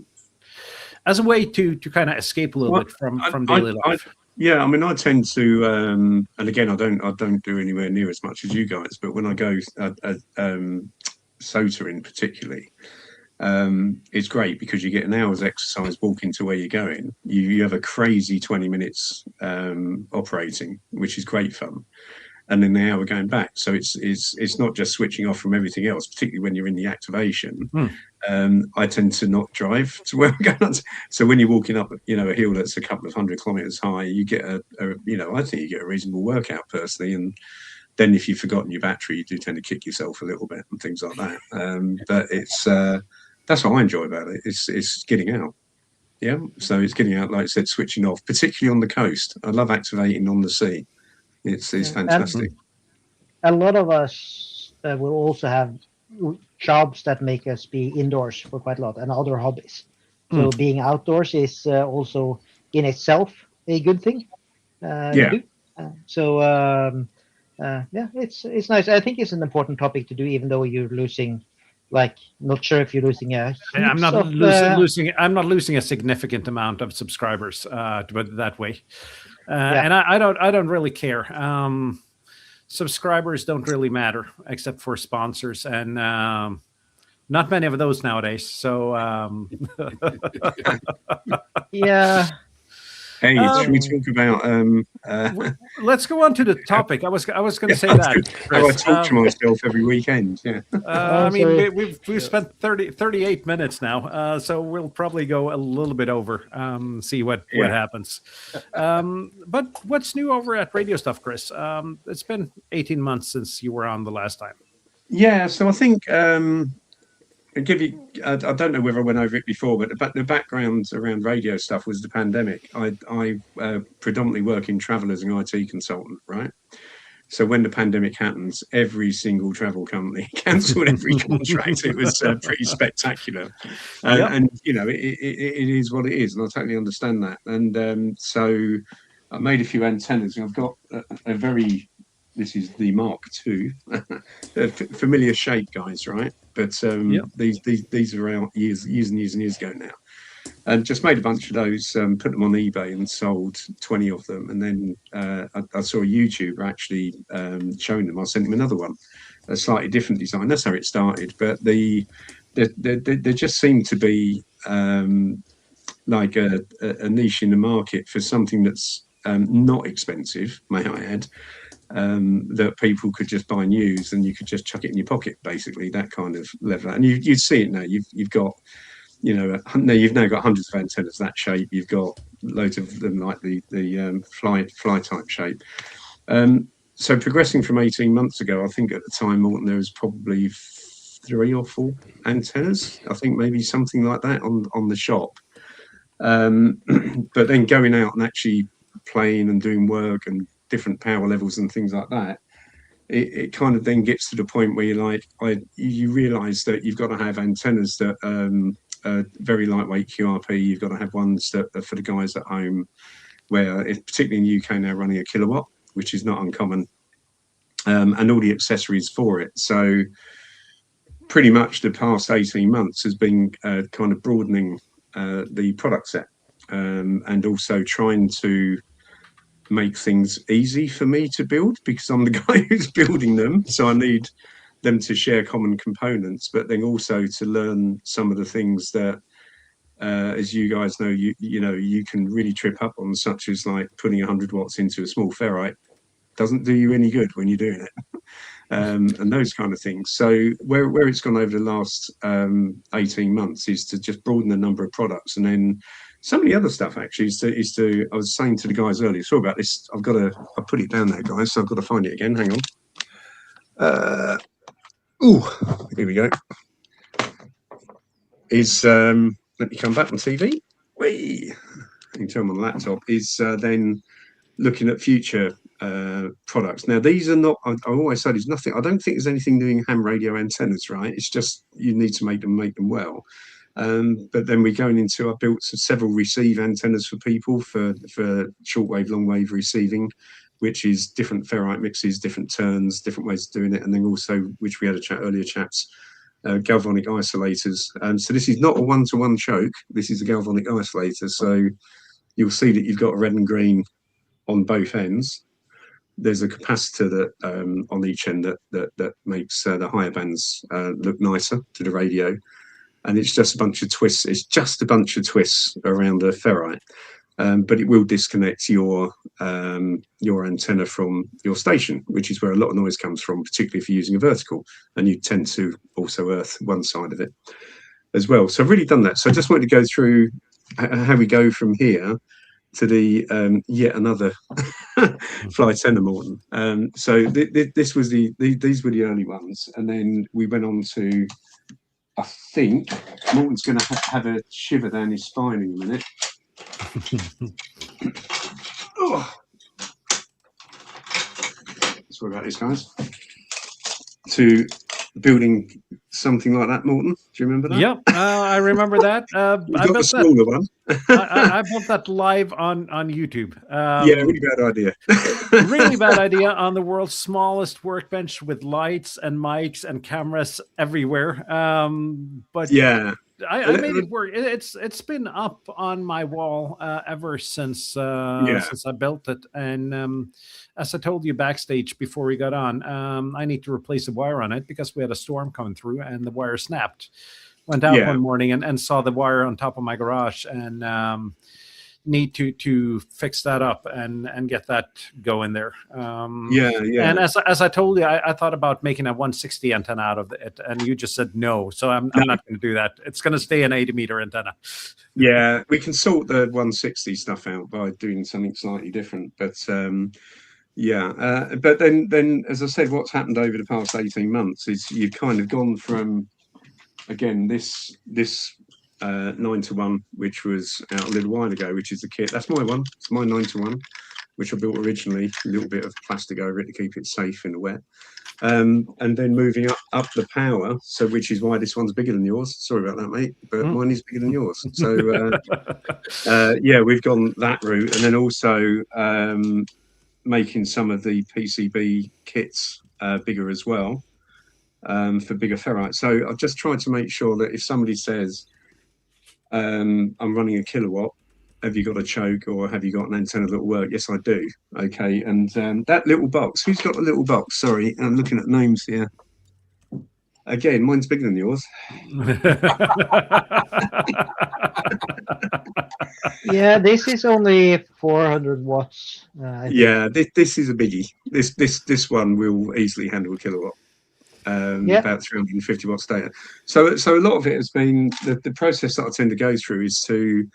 way to kind of escape a little bit from daily life. Yeah, I mean, I tend to, and again, I don't do anywhere near as much as you guys, but when I go soldering particularly, it's great because you get an hour's exercise walking to where you're going. You have a crazy 20 minutes operating, which is great fun, and then the hour going back. So it's not just switching off from everything else, particularly when you're in the activation. I tend to not drive to where I'm going. So when you're walking up, you know, a hill that's a couple of 100 kilometers high, you get I think you get a reasonable workout personally. And then if you've forgotten your battery, you do tend to kick yourself a little bit and things like that. But it's that's what I enjoy about it. It's getting out. Yeah. So it's getting out, like I said, switching off, particularly on the coast. I love activating on the sea. It's fantastic. A lot of us will also have jobs that make us be indoors for quite a lot, and other hobbies. So being outdoors is also in itself a good thing. To do. It's nice. I think it's an important topic to do, even though you're losing. Like, not sure if you're losing a. I'm not losing. I'm not losing a significant amount of subscribers. To put it that way, and I don't really care. Subscribers don't really matter except for sponsors, and not many of those nowadays. So yeah. Hey, should we talk about? Let's go on to the topic. I was going to say that. How I talk to myself every weekend. Yeah. I mean, we've spent 38 minutes now, so we'll probably go a little bit over. See what happens. But what's new over at Radio Stuff, Chris? It's been 18 months since you were on the last time. Yeah. So I think. I'll give you. I don't know whether I went over it before, but the background around radio stuff was the pandemic. I predominantly work in travel as an IT consultant, right? So when the pandemic happens, every single travel company cancelled every contract. It was pretty spectacular, and you know it is what it is, and I totally understand that. And so I made a few antennas, and I've got a very. This is the Mark II, familiar shape, guys, right? But these are out years and years ago now, and just made a bunch of those, put them on eBay and sold 20 of them, and then I saw a YouTuber actually showing them. I sent him another one, a slightly different design. That's how it started, but there just seemed to be like a niche in the market for something that's not expensive, may I add. That people could just buy and use, and you could just chuck it in your pocket, basically, that kind of level. And you see it now. You've got, you've now got hundreds of antennas that shape. You've got loads of them like the fly type shape. So progressing from 18 months ago, I think at the time, Morton, there was probably 3 or 4 antennas. I think maybe something like that on the shop. But then going out and actually playing and doing work and different power levels and things like that, it kind of then gets to the point where you realize that you've got to have antennas that are very lightweight QRP. You've got to have ones that are for the guys at home, where particularly in the UK now running a kilowatt, which is not uncommon, and all the accessories for it. So pretty much the past 18 months has been kind of broadening the product set, and also trying to make things easy for me to build, because I'm the guy who's building them. So I need them to share common components, but then also to learn some of the things that, as you guys know, you can really trip up on, such as like putting 100 watts into a small ferrite doesn't do you any good when you're doing it. And those kind of things. So where it's gone over the last 18 months is to just broaden the number of products, and then some of the other stuff actually is to I was saying to the guys earlier, sorry about this, I put it down there, guys, so I've got to find it again. Hang on. Here we go. Let me come back on TV. Whee! I can turn on the laptop. Is then looking at future products. Now, these are not, I always say there's nothing, I don't think there's anything doing ham radio antennas, right? It's just you need to make them well. But then we're going into, I built several receive antennas for people for shortwave, longwave receiving, which is different ferrite mixes, different turns, different ways of doing it. And then also, which we had a chat earlier, chaps, galvanic isolators. So this is not a one-to-one choke. This is a galvanic isolator. So you'll see that you've got red and green on both ends. There's a capacitor that on each end that makes the higher bands look nicer to the radio, and it's just a bunch of twists. It's just a bunch of twists around a ferrite, but it will disconnect your antenna from your station, which is where a lot of noise comes from, particularly if you're using a vertical, and you tend to also earth one side of it as well. So I've really done that. So I just wanted to go through how we go from here to the yet another fly tenor, Morton. So this was these were the early ones, and then we went on to, I think Morton's going to have a shiver down his spine in a minute. Sorry about this, guys. To building something like that, Morton. Do you remember that? Yep, I remember that. I got the smaller one. I built that live on YouTube. Yeah, really bad idea. Really bad idea on the world's smallest workbench with lights and mics and cameras everywhere. But yeah, I made it work. It's been up on my wall ever since I built it. And as I told you backstage before we got on, I need to replace the wire on it because we had a storm coming through and the wire snapped. Went out one morning and saw the wire on top of my garage, and need to fix that up and get that going there. And as I told you, I thought about making a 160 antenna out of it, and you just said no. So I'm not going to do that. It's going to stay an 80-meter antenna. Yeah, we can sort the 160 stuff out by doing something slightly different. But but then as I said, what's happened over the past 18 months is you've kind of gone from, again, this 9-to-1, which was out a little while ago, which is the kit. That's my one. It's my 9-to-1, which I built originally. A little bit of plastic over it to keep it safe in the wet. And then moving up the power, so which is why this one's bigger than yours. Sorry about that, mate, but mine is bigger than yours. So we've gone that route, and then also making some of the PCB kits bigger as well, for bigger ferrite. So I've just tried to make sure that if somebody says, I'm running a kilowatt, have you got a choke or have you got an antenna that'll work? Yes, I do. Okay, and that little box, who's got a little box? Sorry, I'm looking at names here. Again, mine's bigger than yours. Yeah, this is only 400 watts. Yeah, this is a biggie. This one will easily handle a kilowatt. About 350 watts data. So a lot of it has been the process that I tend to go through is to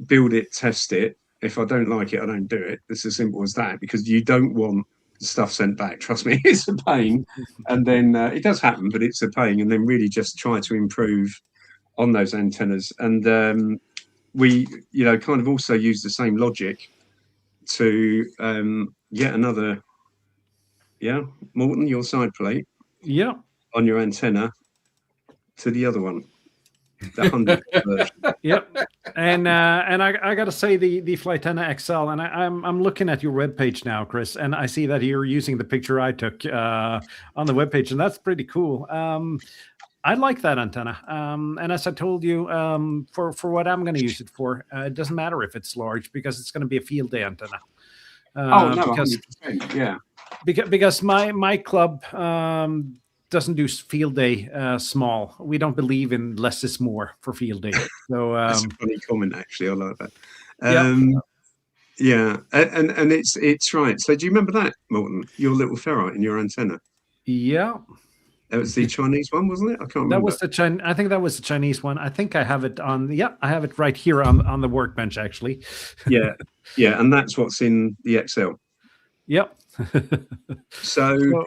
build it, test it. If I don't like it, I don't do it. It's as simple as that, because you don't want stuff sent back. Trust me, it's a pain. And then it does happen, but it's a pain. And then really just try to improve on those antennas. And we, kind of also use the same logic to get another, Morton, your side plate on your antenna to the other one. The 100 version. Yep. And I got to say the Flytena XL, and I'm looking at your webpage now, Chris, and I see that you're using the picture I took on the webpage, and that's pretty cool. I like that antenna. And as I told you, for what I'm going to use it for, it doesn't matter if it's large because it's going to be a field day antenna. Because, 100%, yeah. Because my club doesn't do field day small. We don't believe in less is more for field day. So that's a funny comment, actually. I like that. Yeah, and it's right. So do you remember that, Morton? Your little ferrite in your antenna? Yeah. That was the Chinese one, wasn't it? I can't remember. That was the I think that was the Chinese one. I think I have it on. Yeah, I have it right here on the workbench, actually. Yeah, and that's what's in the XL. Yep. So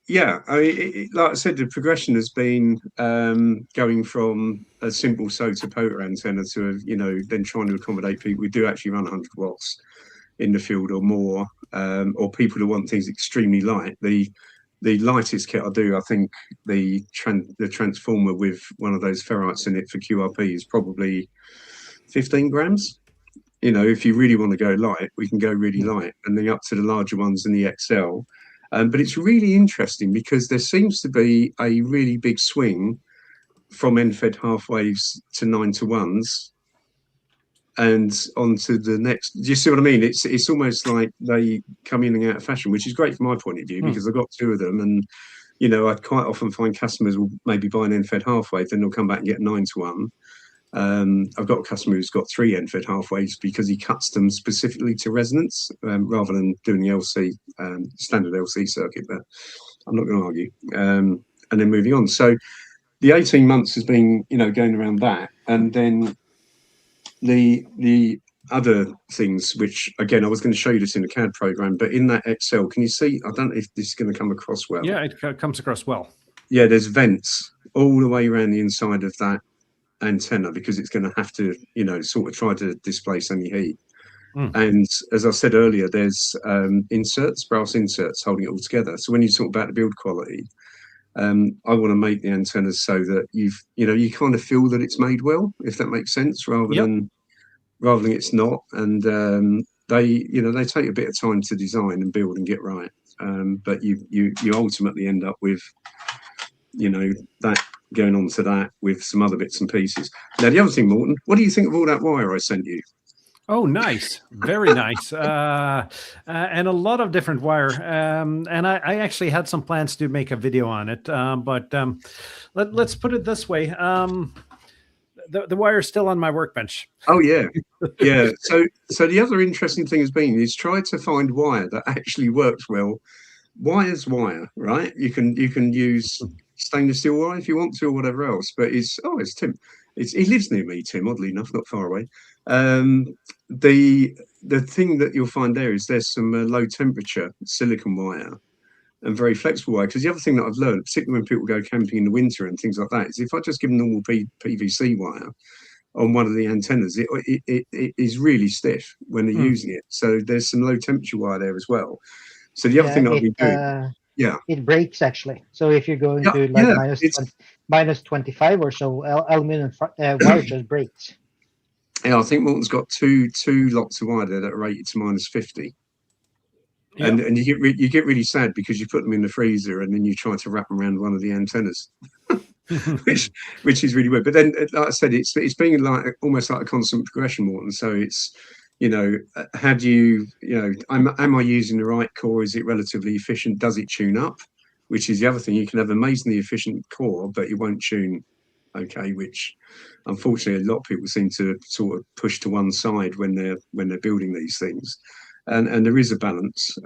yeah, I mean, like I said, the progression has been going from a simple SOTA POTA antenna to then trying to accommodate people who do actually run 100 watts in the field or more, or people who want things extremely light. The lightest kit I do, I think the transformer with one of those ferrites in it for QRP is probably 15 grams. If you really want to go light, we can go really light, and then up to the larger ones in the XL. But it's really interesting because there seems to be a really big swing from end-fed half waves to 9-to-1s and onto the next. Do you see what I mean? It's almost like they come in and out of fashion, which is great from my point of view because I've got 2 of them, and I quite often find customers will maybe buy an end-fed half wave, then they'll come back and get 9-to-1. I've got a customer who's got 3 end-fed half waves because he cuts them specifically to resonance rather than doing the LC standard LC circuit. But I'm not going to argue. And then moving on. So the 18 months has been going around that, and then the other things, which again I was going to show you this in the CAD program, but in that XL, can you see? I don't know if this is going to come across well. Yeah, it comes across well. Yeah, there's vents all the way around the inside of that antenna because it's going to have to sort of try to displace any heat. And as I said earlier, there's brass inserts holding it all together. So when you talk about the build quality, I want to make the antennas so that you kind of feel that it's made well, if that makes sense, rather than it's not. And they take a bit of time to design and build and get right, but you ultimately end up with that going on to that with some other bits and pieces. Now the other thing, Morton, what do you think of all that wire I sent you? Oh, nice. Very nice. And a lot of different wire. And I actually had some plans to make a video on it. But let's put it this way. The wire is still on my workbench. Oh, yeah. Yeah. So the other interesting thing has been is try to find wire that actually works well. Wire's wire, right? You can use stainless steel wire if you want to or whatever else. But it's Tim. He lives near me, Tim, oddly enough, not far away. The thing that you'll find there's some low temperature silicon wire and very flexible wire. Because the other thing that I've learned, particularly when people go camping in the winter and things like that, is if I just give them normal PVC wire on one of the antennas, it is really stiff when they're using it. So there's some low temperature wire there as well. So the other thing I'll be doing, it breaks actually. So if you're going to like minus 25 or so, aluminum wire just breaks. Yeah, I think Morton's got two lots of wire there that are rated to minus 50. Yeah. And you get really sad because you put them in the freezer and then you try to wrap them around one of the antennas, which is really weird. But then, like I said, it's being like almost like a constant progression, Morton. So it's how do you am I using the right core? Is it relatively efficient? Does it tune up? Which is the other thing. You can have amazingly efficient core, but it won't tune okay, which unfortunately a lot of people seem to sort of push to one side when they're building these things. And there is a balance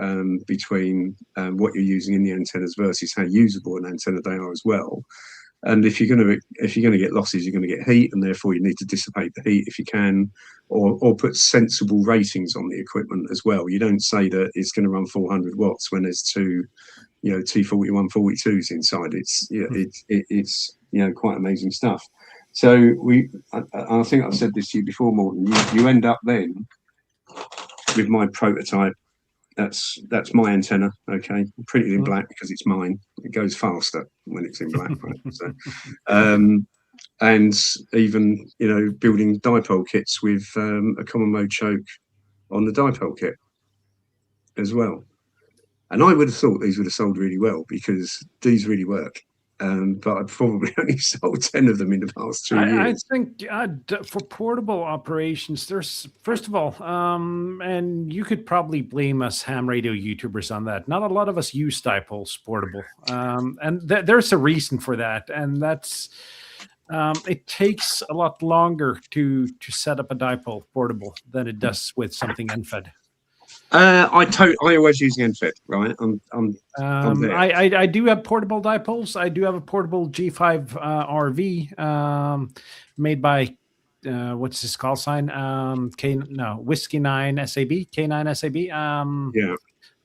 between what you're using in the antennas versus how usable an antenna they are as well. And if you're going to get losses, you're going to get heat, and therefore you need to dissipate the heat if you can, or put sensible ratings on the equipment as well. You don't say that it's going to run 400 watts when there's two, T4142s inside. It's quite amazing stuff. So I think I've said this to you before, Morten. You end up then with my prototype. That's my antenna. Okay, printed in black because it's mine. It goes faster when it's in black. Right? So, and even building dipole kits with a common mode choke on the dipole kit as well. And I would have thought these would have sold really well because these really work. But I've probably only sold 10 of them in the past 2 years. I think for portable operations, there's, first of all, and you could probably blame us ham radio YouTubers on that. Not a lot of us use dipoles portable. And there's a reason for that. And that's, it takes a lot longer to set up a dipole portable than it does with something NFED. I always use the NFED, right? I'm there. I do have portable dipoles. I do have a portable G5 RV made by what's his call sign? Whiskey 9 SAB, K9 SAB. Yeah.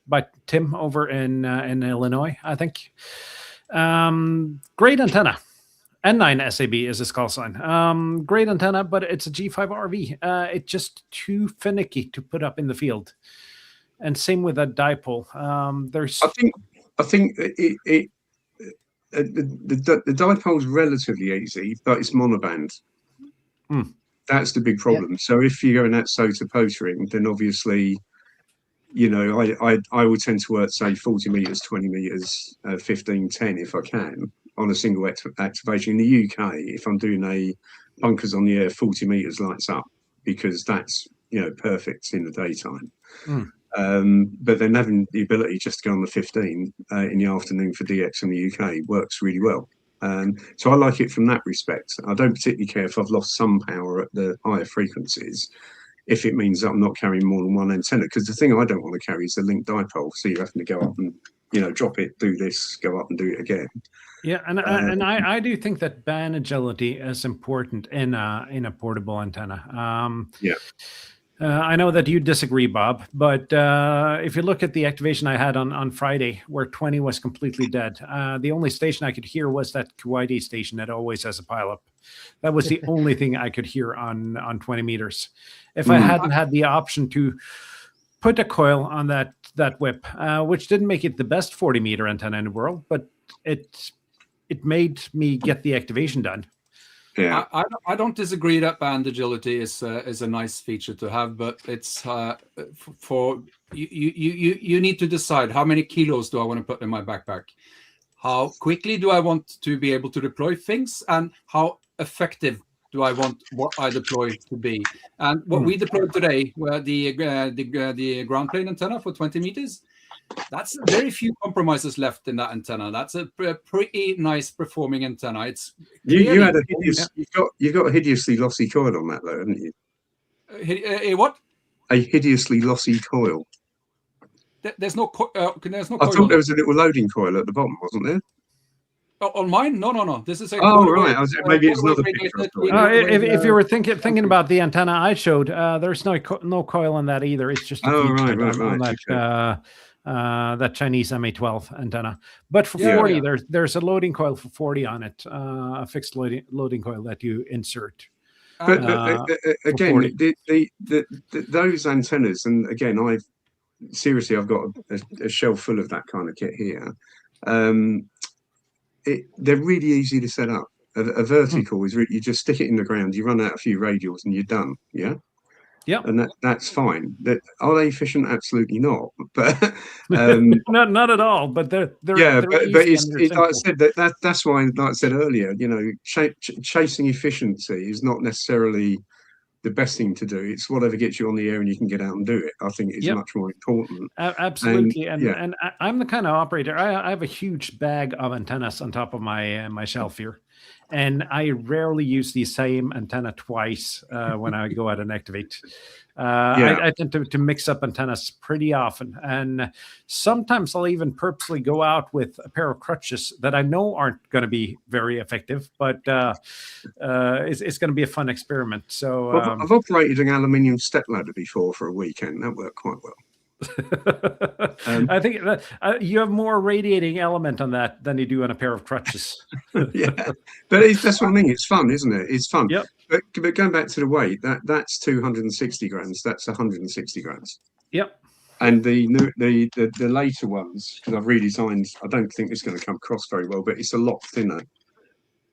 By Tim over in Illinois, I think. Great antenna. N9 SAB is his call sign. Great antenna, but it's a G5 RV. It's just too finicky to put up in the field. And same with a dipole. I think the dipole's relatively easy, but it's monoband. That's the big problem. Yeah. So if you're going at SOTA postering, then obviously, I would tend to work, say, 40 meters, 20 meters, 15, 10 if I can on a single activation. In the UK, if I'm doing a bunkers on the air, 40 meters lights up because that's perfect in the daytime. But then having the ability just to go on the 15 in the afternoon for DX in the UK works really well. So I like it from that respect. I don't particularly care if I've lost some power at the higher frequencies, if it means that I'm not carrying more than one antenna. Because the thing I don't want to carry is the linked dipole. So you're having to go up and drop it, do this, go up and do it again. Yeah, and I do think that band agility is important in a portable antenna. Yeah. I know that you disagree, Bob, but if you look at the activation I had on Friday, where 20 was completely dead, the only station I could hear was that Kuwaiti station that always has a pileup. That was the only thing I could hear on 20 meters. If I hadn't had the option to put a coil on that whip, which didn't make it the best 40-meter antenna in the world, but it made me get the activation done. Yeah, I don't disagree that band agility is a nice feature to have, but it's for you need to decide how many kilos do I want to put in my backpack, how quickly do I want to be able to deploy things, and how effective do I want what I deploy to be. And what we deployed today were the ground plane antenna for 20 meters. That's very few compromises left in that antenna. That's a pretty nice performing antenna. It's you had a hideous, you've got a hideously lossy coil on that though, haven't you? What? A hideously lossy coil. There's no coil. I thought there was a little loading coil at the bottom, wasn't there? On mine? No. This is a right. Maybe it's another picture. If you were thinking about the antenna I showed, there's no coil on that either. It's just on that. That Chinese MA12 antenna, but for 40, there's a loading coil for 40 on it, a fixed loading coil that you insert. But again, those antennas, and again, I've got a shelf full of that kind of kit here. They're really easy to set up. A vertical is you just stick it in the ground, you run out a few radials, and you're done. Yeah. Yeah, and that's fine. Are they efficient? Absolutely not. But not at all. But they're but it's like I said, that's why, like I said earlier, chasing efficiency is not necessarily the best thing to do. It's whatever gets you on the air and you can get out and do it. I think is much more important. Absolutely, and I'm the kind of operator. I have a huge bag of antennas on top of my shelf here. and I rarely use the same antenna twice when I go out and activate. I tend to mix up antennas pretty often, and sometimes I'll even purposely go out with a pair of crutches that I know aren't going to be very effective, but it's going to be a fun experiment. So I've operated an aluminium step ladder before for a weekend. That worked quite well. I think you have more radiating element on that than you do on a pair of crutches. Yeah, but that's what I mean. It's fun, isn't it? It's fun. Yep. But going back to the weight, that's 260 grams. That's 160 grams. Yep. And the later ones, because I've redesigned, I don't think it's going to come across very well, but it's a lot thinner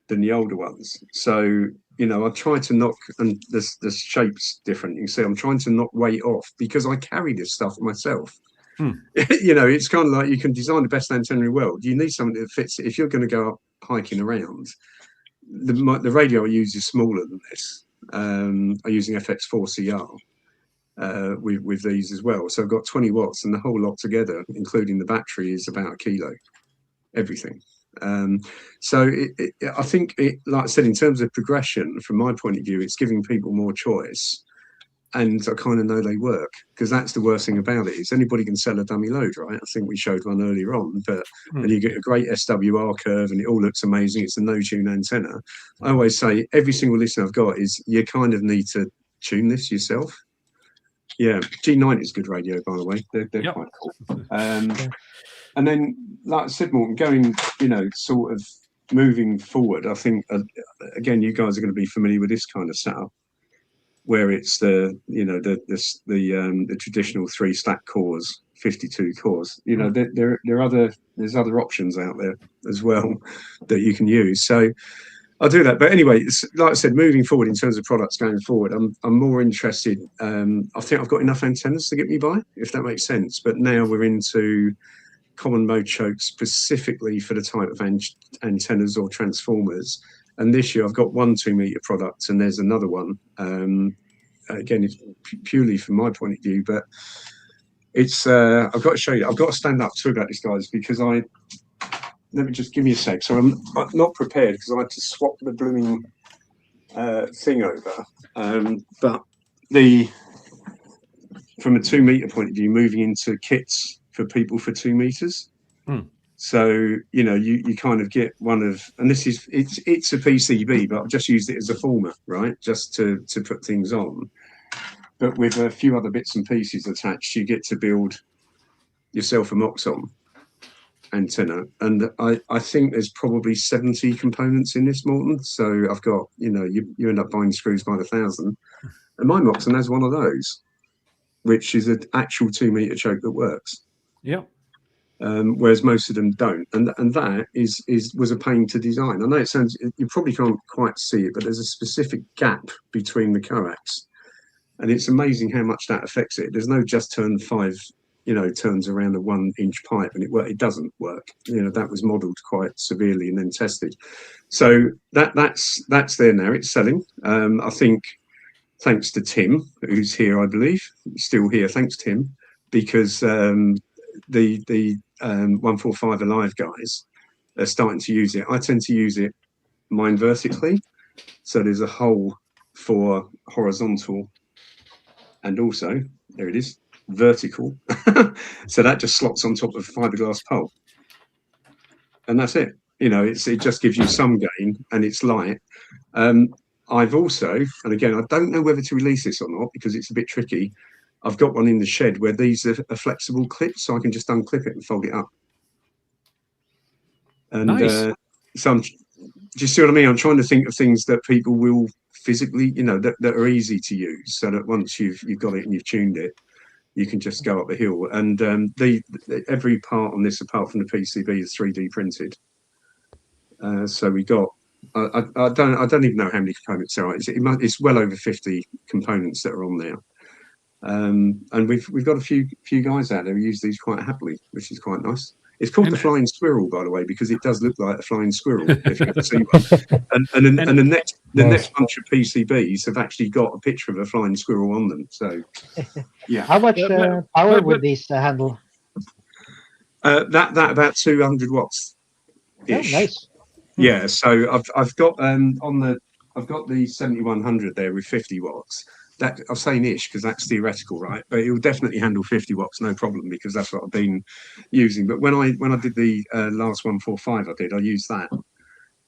than the older ones. So, you know, I try to knock, and the shape's different. You can see I'm trying to knock weight off because I carry this stuff myself. You know, it's kind of like you can design the best antenna in the world. You need something that fits it. If you're going to go up hiking around, the radio I use is smaller than this. I'm using FX4CR with these as well. So I've got 20 watts, and the whole lot together, including the battery, is about a kilo. Everything. So I think, like I said, in terms of progression, from my point of view, it's giving people more choice, and I kind of know they work, because that's the worst thing about it is anybody can sell a dummy load, right? I think we showed one earlier on, but and you get a great SWR curve, and it all looks amazing. It's a no-tune antenna. I always say every single listener I've got is you kind of need to tune this yourself. Yeah, G90 is good radio, by the way. They're quite cool. And then, like I said, Morten, going, you know, sort of moving forward, I think, again, you guys are going to be familiar with this kind of setup, where it's the traditional 3 stack cores, 52 cores. You know, there's other options out there as well that you can use. So I'll do that. But anyway, like I said, moving forward in terms of products going forward, I'm more interested. I think I've got enough antennas to get me by, if that makes sense. But now we're into common mode chokes specifically for the type of antennas or transformers. And this year I've got 1 2-meter product, and there's another one. Again, it's purely from my point of view, but it's I've got to show you. I've got to stand up too about this, guys, because let me just give me a sec. So I'm not prepared because I had to swap the blooming thing over. But from a 2-meter point of view, moving into kits for people for 2 meters. So, you know, you kind of get one of, and it's a PCB, but I've just used it as a former, right? Just to put things on. But with a few other bits and pieces attached, you get to build yourself a Moxon antenna. And I think there's probably 70 components in this, Morten. So I've got, you know, you end up buying screws by the 1,000. And my Moxon has one of those, which is an actual 2-meter choke that works. Yeah. Whereas most of them don't, and that was a pain to design. I know it sounds, you probably can't quite see it, but there's a specific gap between the coax, and it's amazing how much that affects it. There's no just turn 5, you know, turns around a 1-inch pipe, and it doesn't work. You know, that was modelled quite severely and then tested. So that's there now. It's selling. I think thanks to Tim, who's here, I believe, still here. Thanks, Tim, because the 145 Alive guys are starting to use it. I tend to use mine vertically, so there's a hole for horizontal, and also there it is, vertical. So that just slots on top of a fiberglass pole, and that's it. You know, it just gives you some gain, and it's light. I've also, and again, I don't know whether to release this or not because it's a bit tricky. I've got one in the shed where these are flexible clips, so I can just unclip it and fold it up. And nice. So do you see what I mean? I'm trying to think of things that people will physically, you know, that are easy to use, so that once you've got it and you've tuned it, you can just go up the hill. And every part on this, apart from the PCB, is 3D printed. So we got. I don't even know how many components there are. It's well over 50 components that are on there. And we've got a few guys out there who use these quite happily, which is quite nice. It's called the flying squirrel, by the way, because it does look like a flying squirrel if you ever see one. And the next bunch of PCBs have actually got a picture of a flying squirrel on them. So yeah. How much power would these handle? That about 200 watts. Oh, nice. Yeah, so I've got I've got the 7100 there with 50 watts. That I'm saying ish because that's theoretical, right? But it will definitely handle 50 watts, no problem, because that's what I've been using. But when I did the last 145, I used that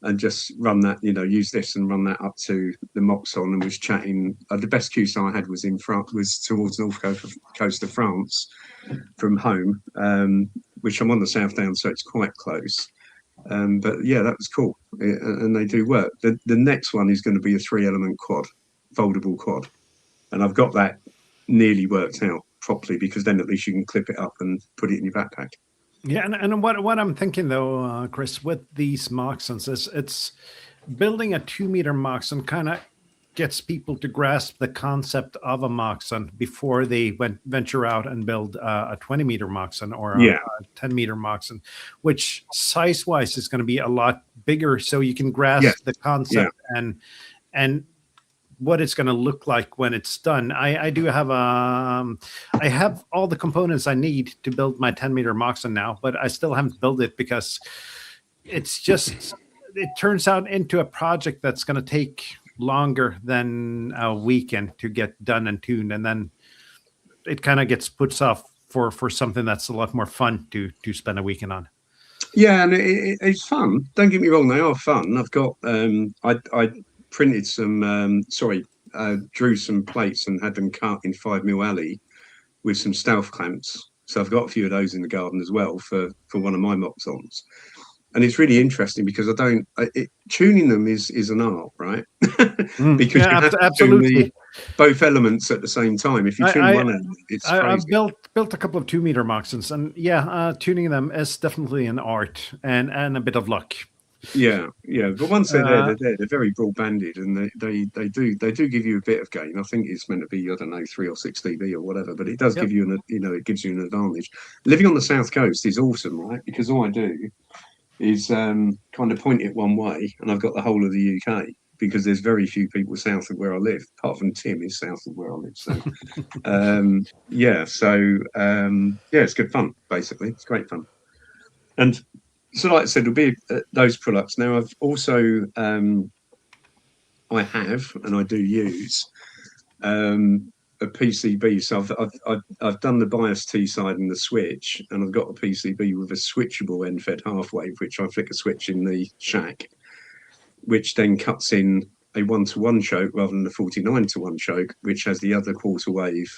and just run that, use this and run that up to the Moxon and was chatting. The best QSO I had was in France, was towards the north coast of France from home, which I'm on the South Downs, so it's quite close. But yeah, that was cool, and they do work. The next one is going to be a 3-element quad, foldable quad, and I've got that nearly worked out properly, because then at least you can clip it up and put it in your backpack. Yeah, and what I'm thinking though, Chris, with these Moxons is it's building a 2-meter Moxon kind of gets people to grasp the concept of a Moxon before they venture out and build a 20-meter Moxon or a 10-meter Moxon, which size-wise is going to be a lot bigger, so you can grasp the concept and what it's going to look like when it's done. I do have I have all the components I need to build my 10-meter Moxon now, but I still haven't built it because it's just it turns out into a project that's going to take longer than a weekend to get done and tuned, and then it kind of gets puts off for something that's a lot more fun to spend a weekend on. Yeah, and it's fun. Don't get me wrong, they are fun. I've got I printed some drew some plates and had them cut in 5mm alley with some stealth clamps. So I've got a few of those in the garden as well for one of my Moxons. And it's really interesting because tuning them is an art, right? Because you have to tune both elements at the same time. If you tune one element, it's crazy. I've built a couple of 2-meter Moxons, and tuning them is definitely an art and a bit of luck. Yeah. But once they're there, they're very broad-banded, and they do give you a bit of gain. I think it's meant to be, I don't know, 3 or 6 dB or whatever, but it does give you it gives you an advantage. Living on the south coast is awesome, right? Because all I do is kind of point it one way, and I've got the whole of the UK, because there's very few people south of where I live, apart from Tim is south of where I live. So it's good fun, basically. It's great fun. And so, like I said, it'll be those products. Now, I've also I have and I do use a PCB. So I've done the bias T side and the switch, and I've got a PCB with a switchable end-fed half wave, which I flick a switch in the shack, which then cuts in a 1-to-1 choke rather than a 49-to-1 choke, which has the other quarter wave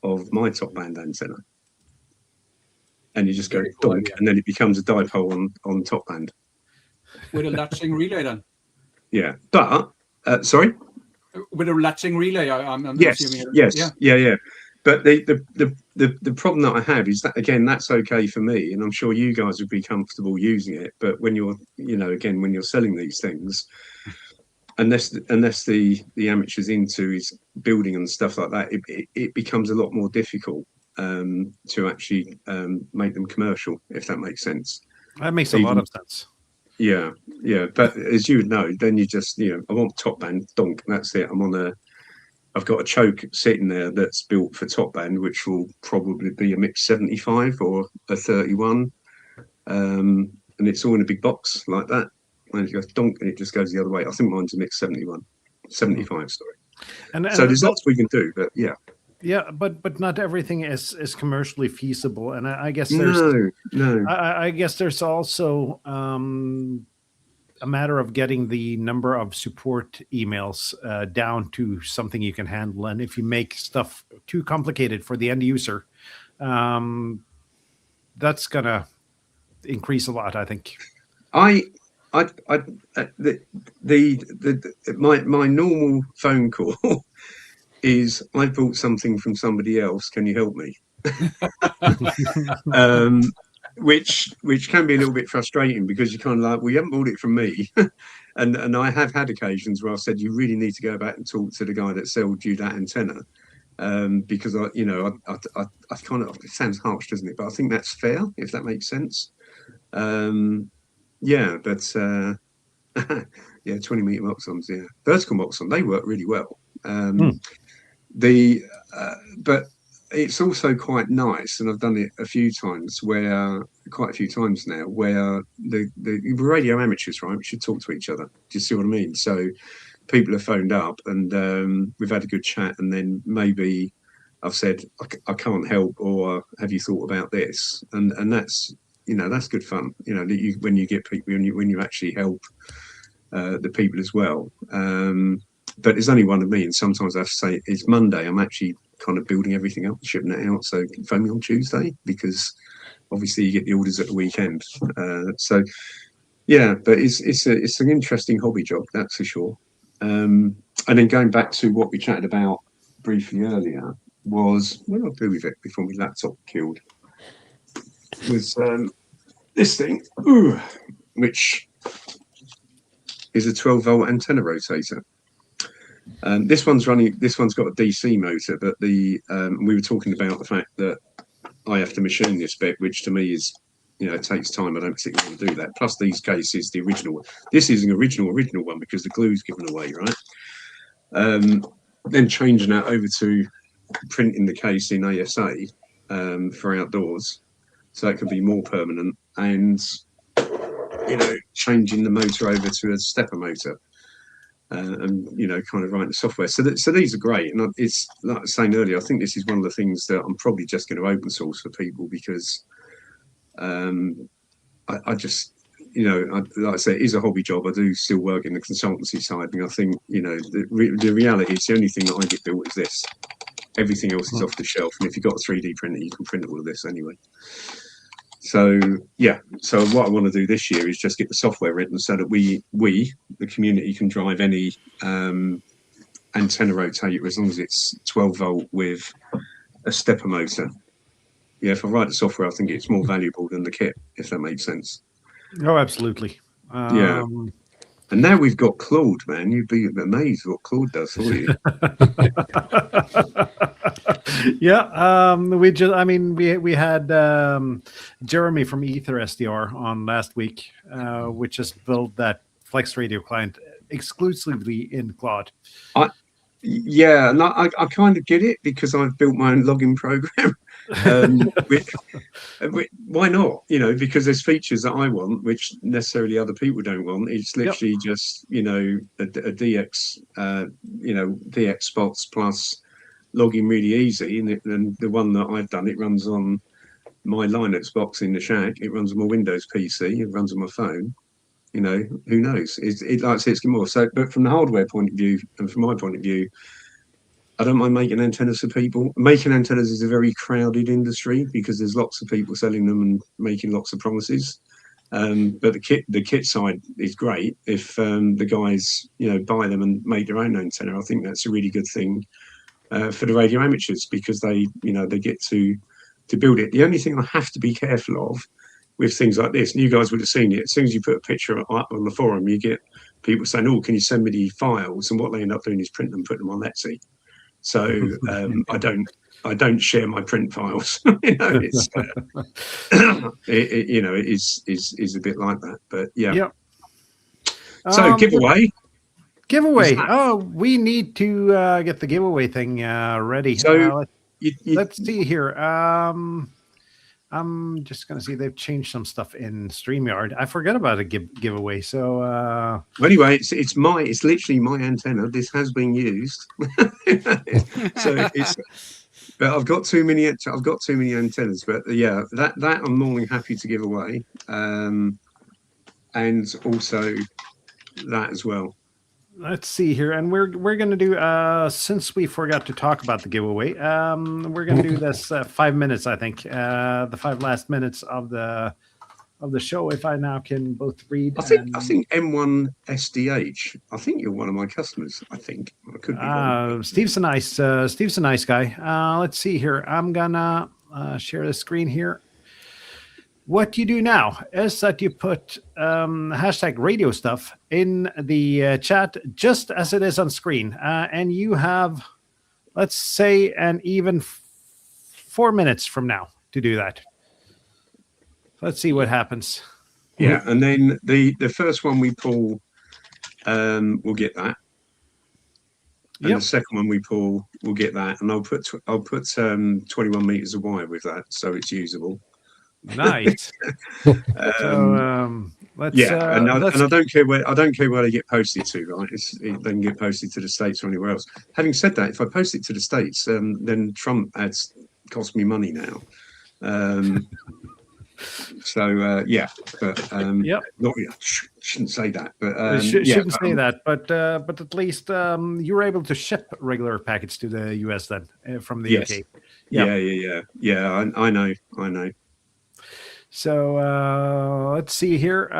of my top band antenna. And you just go donk, and then it becomes a dipole on top band. With a latching relay, then? Yeah, but sorry. With a latching relay, I'm assuming. Yes. But the problem that I have is that, again, that's okay for me, and I'm sure you guys would be comfortable using it. But when you're, again, when you're selling these things, unless the amateurs into is building and stuff like that, it becomes a lot more difficult to actually make them commercial, if that makes sense. That makes a lot of sense. Yeah. But as you would know, then you just, I want top band, donk, that's it. I've got a choke sitting there that's built for top band, which will probably be a mix 75 or a 31. And it's all in a big box like that. And it goes donk, and it just goes the other way. I think mine's a mix 75, sorry. And so there's lots we can do, but yeah. Yeah, but not everything is commercially feasible, and I guess there's no. I guess there's also a matter of getting the number of support emails down to something you can handle, and if you make stuff too complicated for the end user, that's gonna increase a lot, I think. My normal phone call is, I bought something from somebody else, can you help me? Which can be a little bit frustrating, because you're kind of like, well, you haven't bought it from me. and I have had occasions where I've said, you really need to go back and talk to the guy that sold you that antenna, because I kind of, it sounds harsh, doesn't it? But I think that's fair, if that makes sense. But 20-meter Moxons, vertical Moxon, they work really well. But it's also quite nice, and I've done it quite a few times now, where the radio amateurs, right, we should talk to each other. Do you see what I mean? So people have phoned up and we've had a good chat, and then maybe I've said I can't help, or have you thought about this? And that's that's good fun. When you get people, when you actually help the people as well. But there's only one of me, and sometimes I have to say it's Monday. I'm actually kind of building everything up, shipping it out. So phone me on Tuesday, because obviously you get the orders at the weekend. So yeah, but it's an interesting hobby job, that's for sure. And then going back to what we chatted about briefly earlier was, what did I do with it before my laptop killed? Was this thing, which is a 12-volt antenna rotator. This one's got a DC motor, but we were talking about the fact that I have to machine this bit, which to me is, it takes time. I don't particularly want to do that. Plus, these cases, the original one. This is an original one because the glue's given away, right? Then changing that over to printing the case in ASA for outdoors, so that could be more permanent, and changing the motor over to a stepper motor. And kind of writing the software. So these are great, and it's like I was saying earlier. I think this is one of the things that I'm probably just going to open source for people, because I just like I say, it is a hobby job. I do still work in the consultancy side, and I think the reality is the only thing that I get built is this. Everything else is off the shelf, and if you've got a 3D printer, you can print all of this anyway. So yeah, so what I want to do this year is just get the software written so that we the community can drive any antenna rotator as long as it's 12-volt with a stepper motor. Yeah, if I write the software, I think it's more valuable than the kit, if that makes sense. Oh, absolutely. Yeah. And now we've got Claude, man. You'd be amazed what Claude does for you. Yeah, we had Jeremy from Ether SDR on last week, which just built that Flex Radio client exclusively in Claude. Yeah, and I kind of get it, because I've built my own login program. Why not? Because there's features that I want which necessarily other people don't want. It's literally just a DX DX spots plus login really easy, and the one that I've done, it runs on my Linux box in the shack, it runs on my Windows PC, it runs on my phone. Who knows? It like I say, it's more. So, but from the hardware point of view, and from my point of view, I don't mind making antennas for people. Making antennas is a very crowded industry because there's lots of people selling them and making lots of promises. But the kit side is great if the guys buy them and make their own antenna. I think that's a really good thing for the radio amateurs, because they they get to build it. The only thing I have to be careful of with things like this, and you guys would have seen it, as soon as you put a picture up on the forum, you get people saying, "Oh, can you send me the files?" And what they end up doing is print them, put them on Etsy. So I don't share my print files. It's it is a bit like that. But yeah. So giveaway. Oh, we need to get the giveaway thing ready. So let's see here. I'm just going to see they've changed some stuff in StreamYard. I forgot about a giveaway. So anyway, it's literally my antenna. This has been used. So but I've got too many antennas. But yeah, that I'm more than happy to give away, and also that as well. Let's see here, and we're going to do since we forgot to talk about the giveaway, we're going to do this 5 minutes, I think, the 5 last minutes of the show. If I now can both read. I think M1SDH. I think you're one of my customers. I think I could be wrong. Steve's a nice guy. Let's see here. I'm gonna share the screen here. What you do now is that you put hashtag radio stuff in the chat just as it is on screen. And you have, let's say, an even 4 minutes from now to do that. Let's see what happens. Yeah, and then the first one we pull, we'll get that. and the second one we pull, we'll get that, and I'll put 21 meters of wire with that, so it's usable. Nice. So let's and I don't care where they get posted to, right? They can get posted to the States or anywhere else. Having said that, if I post it to the States, then Trump ads cost me money now. Shouldn't say that, but shouldn't say that, but at least you're able to ship regular packets to the US then from the UK. Yeah. I know. So let's see here.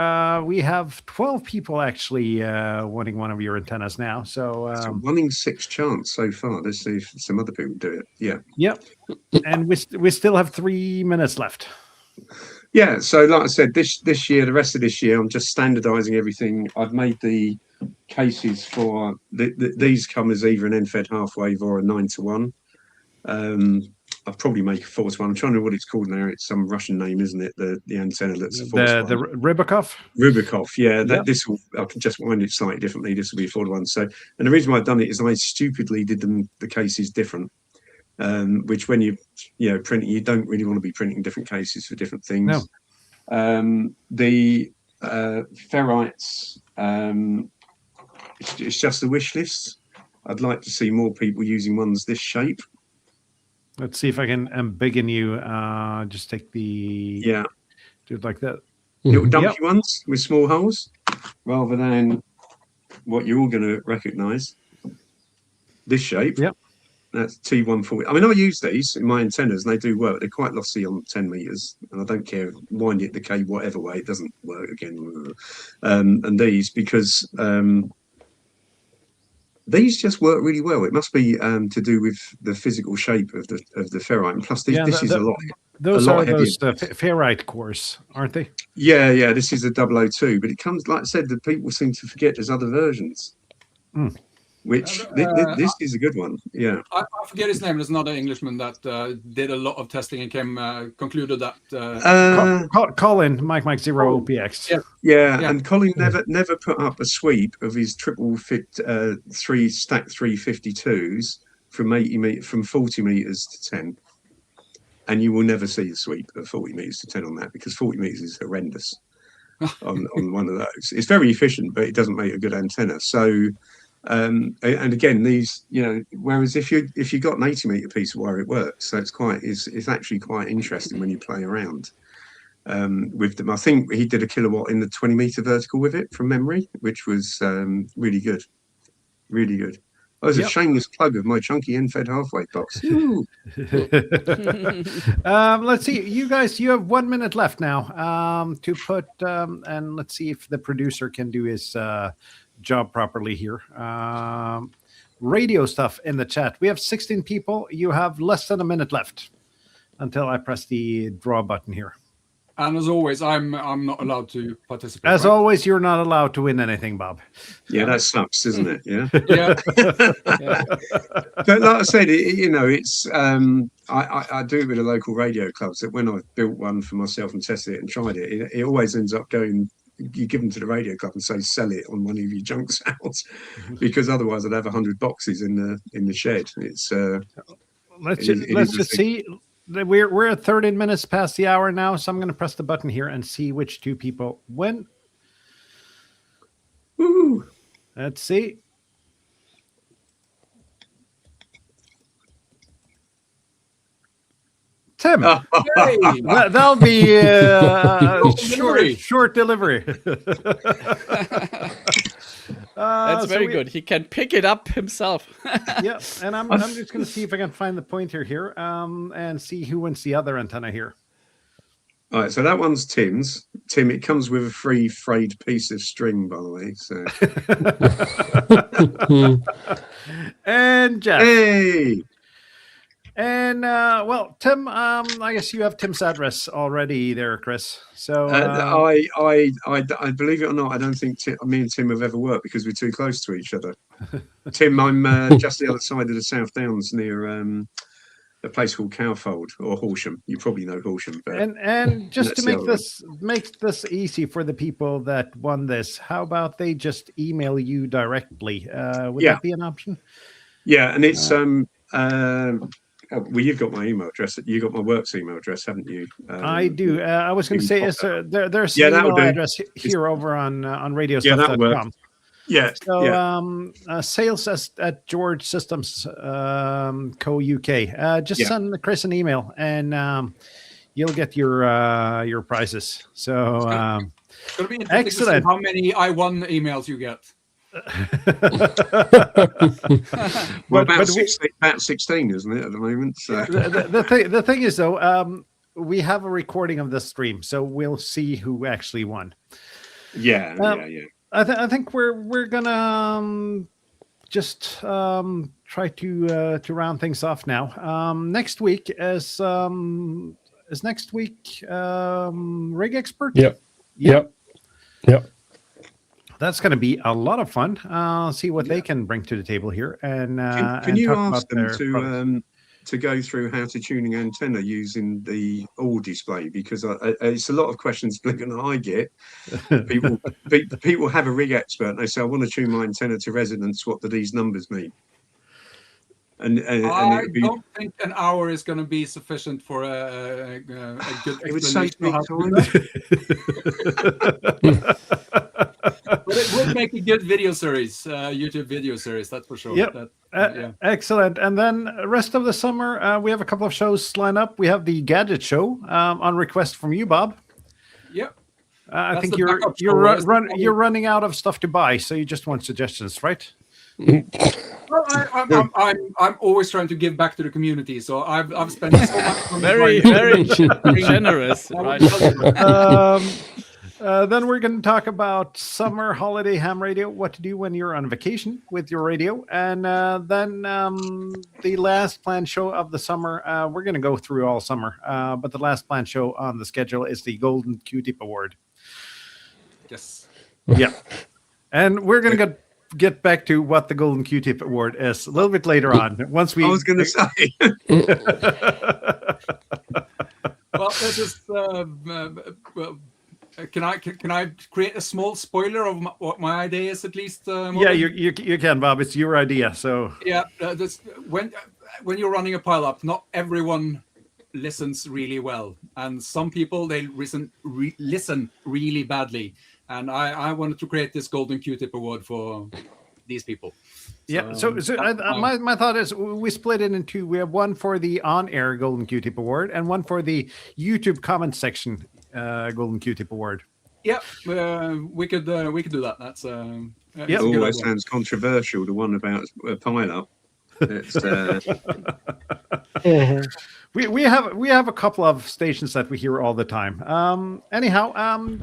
We have 12 people actually wanting one of your antennas now. So it's a 1 in 6 chance so far. Let's see if some other people do it. Yeah. Yep. And we still have 3 minutes left. Yeah. So like I said, this year, the rest of this year, I'm just standardizing everything. I've made the cases for these come as either an end-fed half wave or a 9-to-1. I'll probably make a 4-to-1. I'm trying to know what it's called now. It's some Russian name, isn't it? The antenna that's a 4-to-1. The Rybakov? Rybakov, yeah. I can just wind it slightly differently. This will be a 4-to-1. So, and the reason why I've done it is I stupidly did the cases different. Which when you printing, you don't really want to be printing different cases for different things. No. The ferrites, it's just a wish list. I'd like to see more people using ones this shape. Let's see if I can embiggen you. Just take the do it like that. Little dumpy ones with small holes, rather than what you're all going to recognise. This shape. Yep. That's T140. I mean, I use these in my antennas, and they do work. They're quite lossy on 10 meters, and I don't care. Wind it the K whatever way, it doesn't work again. And these because. These just work really well. It must be to do with the physical shape of the ferrite. And plus, this is a lot. Those are those ferrite cores, aren't they? Yeah. This is a 002, but it comes, like I said, that people seem to forget there's other versions. Which this is a good one. Yeah, I forget his name. There's another Englishman that did a lot of testing and concluded that. Colin, Mike 0 OPX. Yeah, and Colin never put up a sweep of his triple fit 3 stack 352s from 40 meters to 10, and you will never see a sweep of 40 meters to 10 on that, because 40 meters is horrendous on one of those. It's very efficient, but it doesn't make a good antenna. So. And again, these, whereas if you got an 80 meter piece of wire, it works. So it's actually quite interesting when you play around with them. I think he did a kilowatt in the 20 meter vertical with it from memory, which was really good, really good. Oh, there's a shameless plug of my chunky end-fed halfway box. Let's see, you guys. You have 1 minute left now to put, and let's see if the producer can do his. Job properly here. Radio stuff in the chat. We have 16 people. You have less than a minute left until I press the draw button here. And as always, I'm not allowed to participate. As always, you're not allowed to win anything, Bob. Yeah, that sucks, isn't it? Yeah. Yeah. But like I said, it's I do it with the local radio clubs. That when I've built one for myself and tested it and tried it, it always ends up going. You give them to the radio club and say sell it on one of your junk sales, because otherwise I'd have 100 boxes in the shed. It's let's just see. We're at 13 minutes past the hour now, so I'm going to press the button here and see which two people win. Woo! Let's see. Tim, Hey. that'll be short delivery. That's very good. He can pick it up himself. Yeah, and I'm just going to see if I can find the pointer here and see who wins the other antenna here. All right, so that one's Tim's. Tim, it comes with a free frayed piece of string, by the way. So. And Jeff. Hey. And well, Tim, I guess you have Tim's address already there, Chris. So I believe it or not, I don't think me and Tim have ever worked because we're too close to each other. Tim, I'm just the other side of the South Downs near a place called Cowfold or Horsham. You probably know Horsham. But and just to make this easy for the people that won this, how about they just email you directly? Would that be an option? Yeah, and it's well, you've got my email address. You got my work's email address, haven't you? I do. I was going to say, there's Yeah, an that'll email do. address here over on that'll radiostuff.com. work. Yeah. So sales at George Systems Co UK. Just send Chris an email and you'll get your prizes. So it's going to be interesting to see how many I won emails you get. Well, about 16, isn't it, at the moment? So. The thing is, though, we have a recording of the stream, so we'll see who actually won. Yeah. I think we're gonna just try to round things off now. Next week is next week Rig Expert. Yep. That's going to be a lot of fun. See what they can bring to the table here. And can you ask them to go through how to tune an antenna using the all display? Because it's a lot of questions I get. People have a Rig Expert and they say, I want to tune my antenna to resonance. What do these numbers mean? And I don't think an hour is going to be sufficient for a good it would save me time. But it would make a good video series, YouTube video series, that's for sure. Yep. Excellent. And then rest of the summer, we have a couple of shows lined up. We have the Gadget Show on request from you, Bob. Yep. I think you're running out of stuff to buy, so you just want suggestions, right? Well, I'm always trying to give back to the community, so I've spent so much on very generous. Right? Then we're going to talk about summer holiday ham radio, what to do when you're on vacation with your radio, and then the last planned show of the summer. We're going to go through all summer, but the last planned show on the schedule is the Golden Q-Tip Award. Yes. Yeah, and we're going to get back to what the Golden Q-Tip Award is a little bit later on. Once we, I was going to say. Well, this is. Can I create a small spoiler of what my idea is, at least? Yeah, you can, Bob. It's your idea. So yeah, when you're running a pile-up, not everyone listens really well, and some people they listen really badly. And I wanted to create this Golden Q-Tip Award for these people. Yeah. So my thought is we split it in two. We have one for the on-air Golden Q-Tip Award and one for the YouTube comment section Golden Q-Tip Award. Yeah, we could do that. That's yeah. That sounds controversial. The one about a pile-up. It's, we have a couple of stations that we hear all the time. Anyhow, I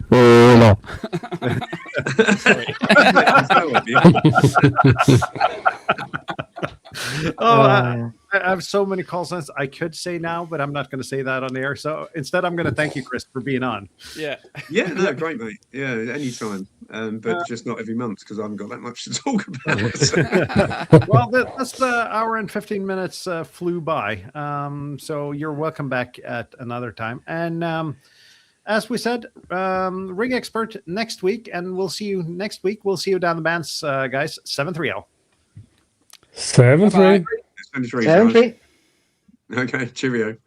have so many call signs I could say now, but I'm not going to say that on the air. So instead, I'm going to thank you, Chris, for being on. Yeah. Yeah, no, great, mate. Yeah, anytime. But just not every month because I haven't got that much to talk about. So. Well, that's the hour and 15 minutes flew by. So you're welcome back at another time. And as we said, Rig Expert next week, and we'll see you next week. We'll see you down the bands, guys. 7-3-0. 7-3. 7-3. Okay, cheerio.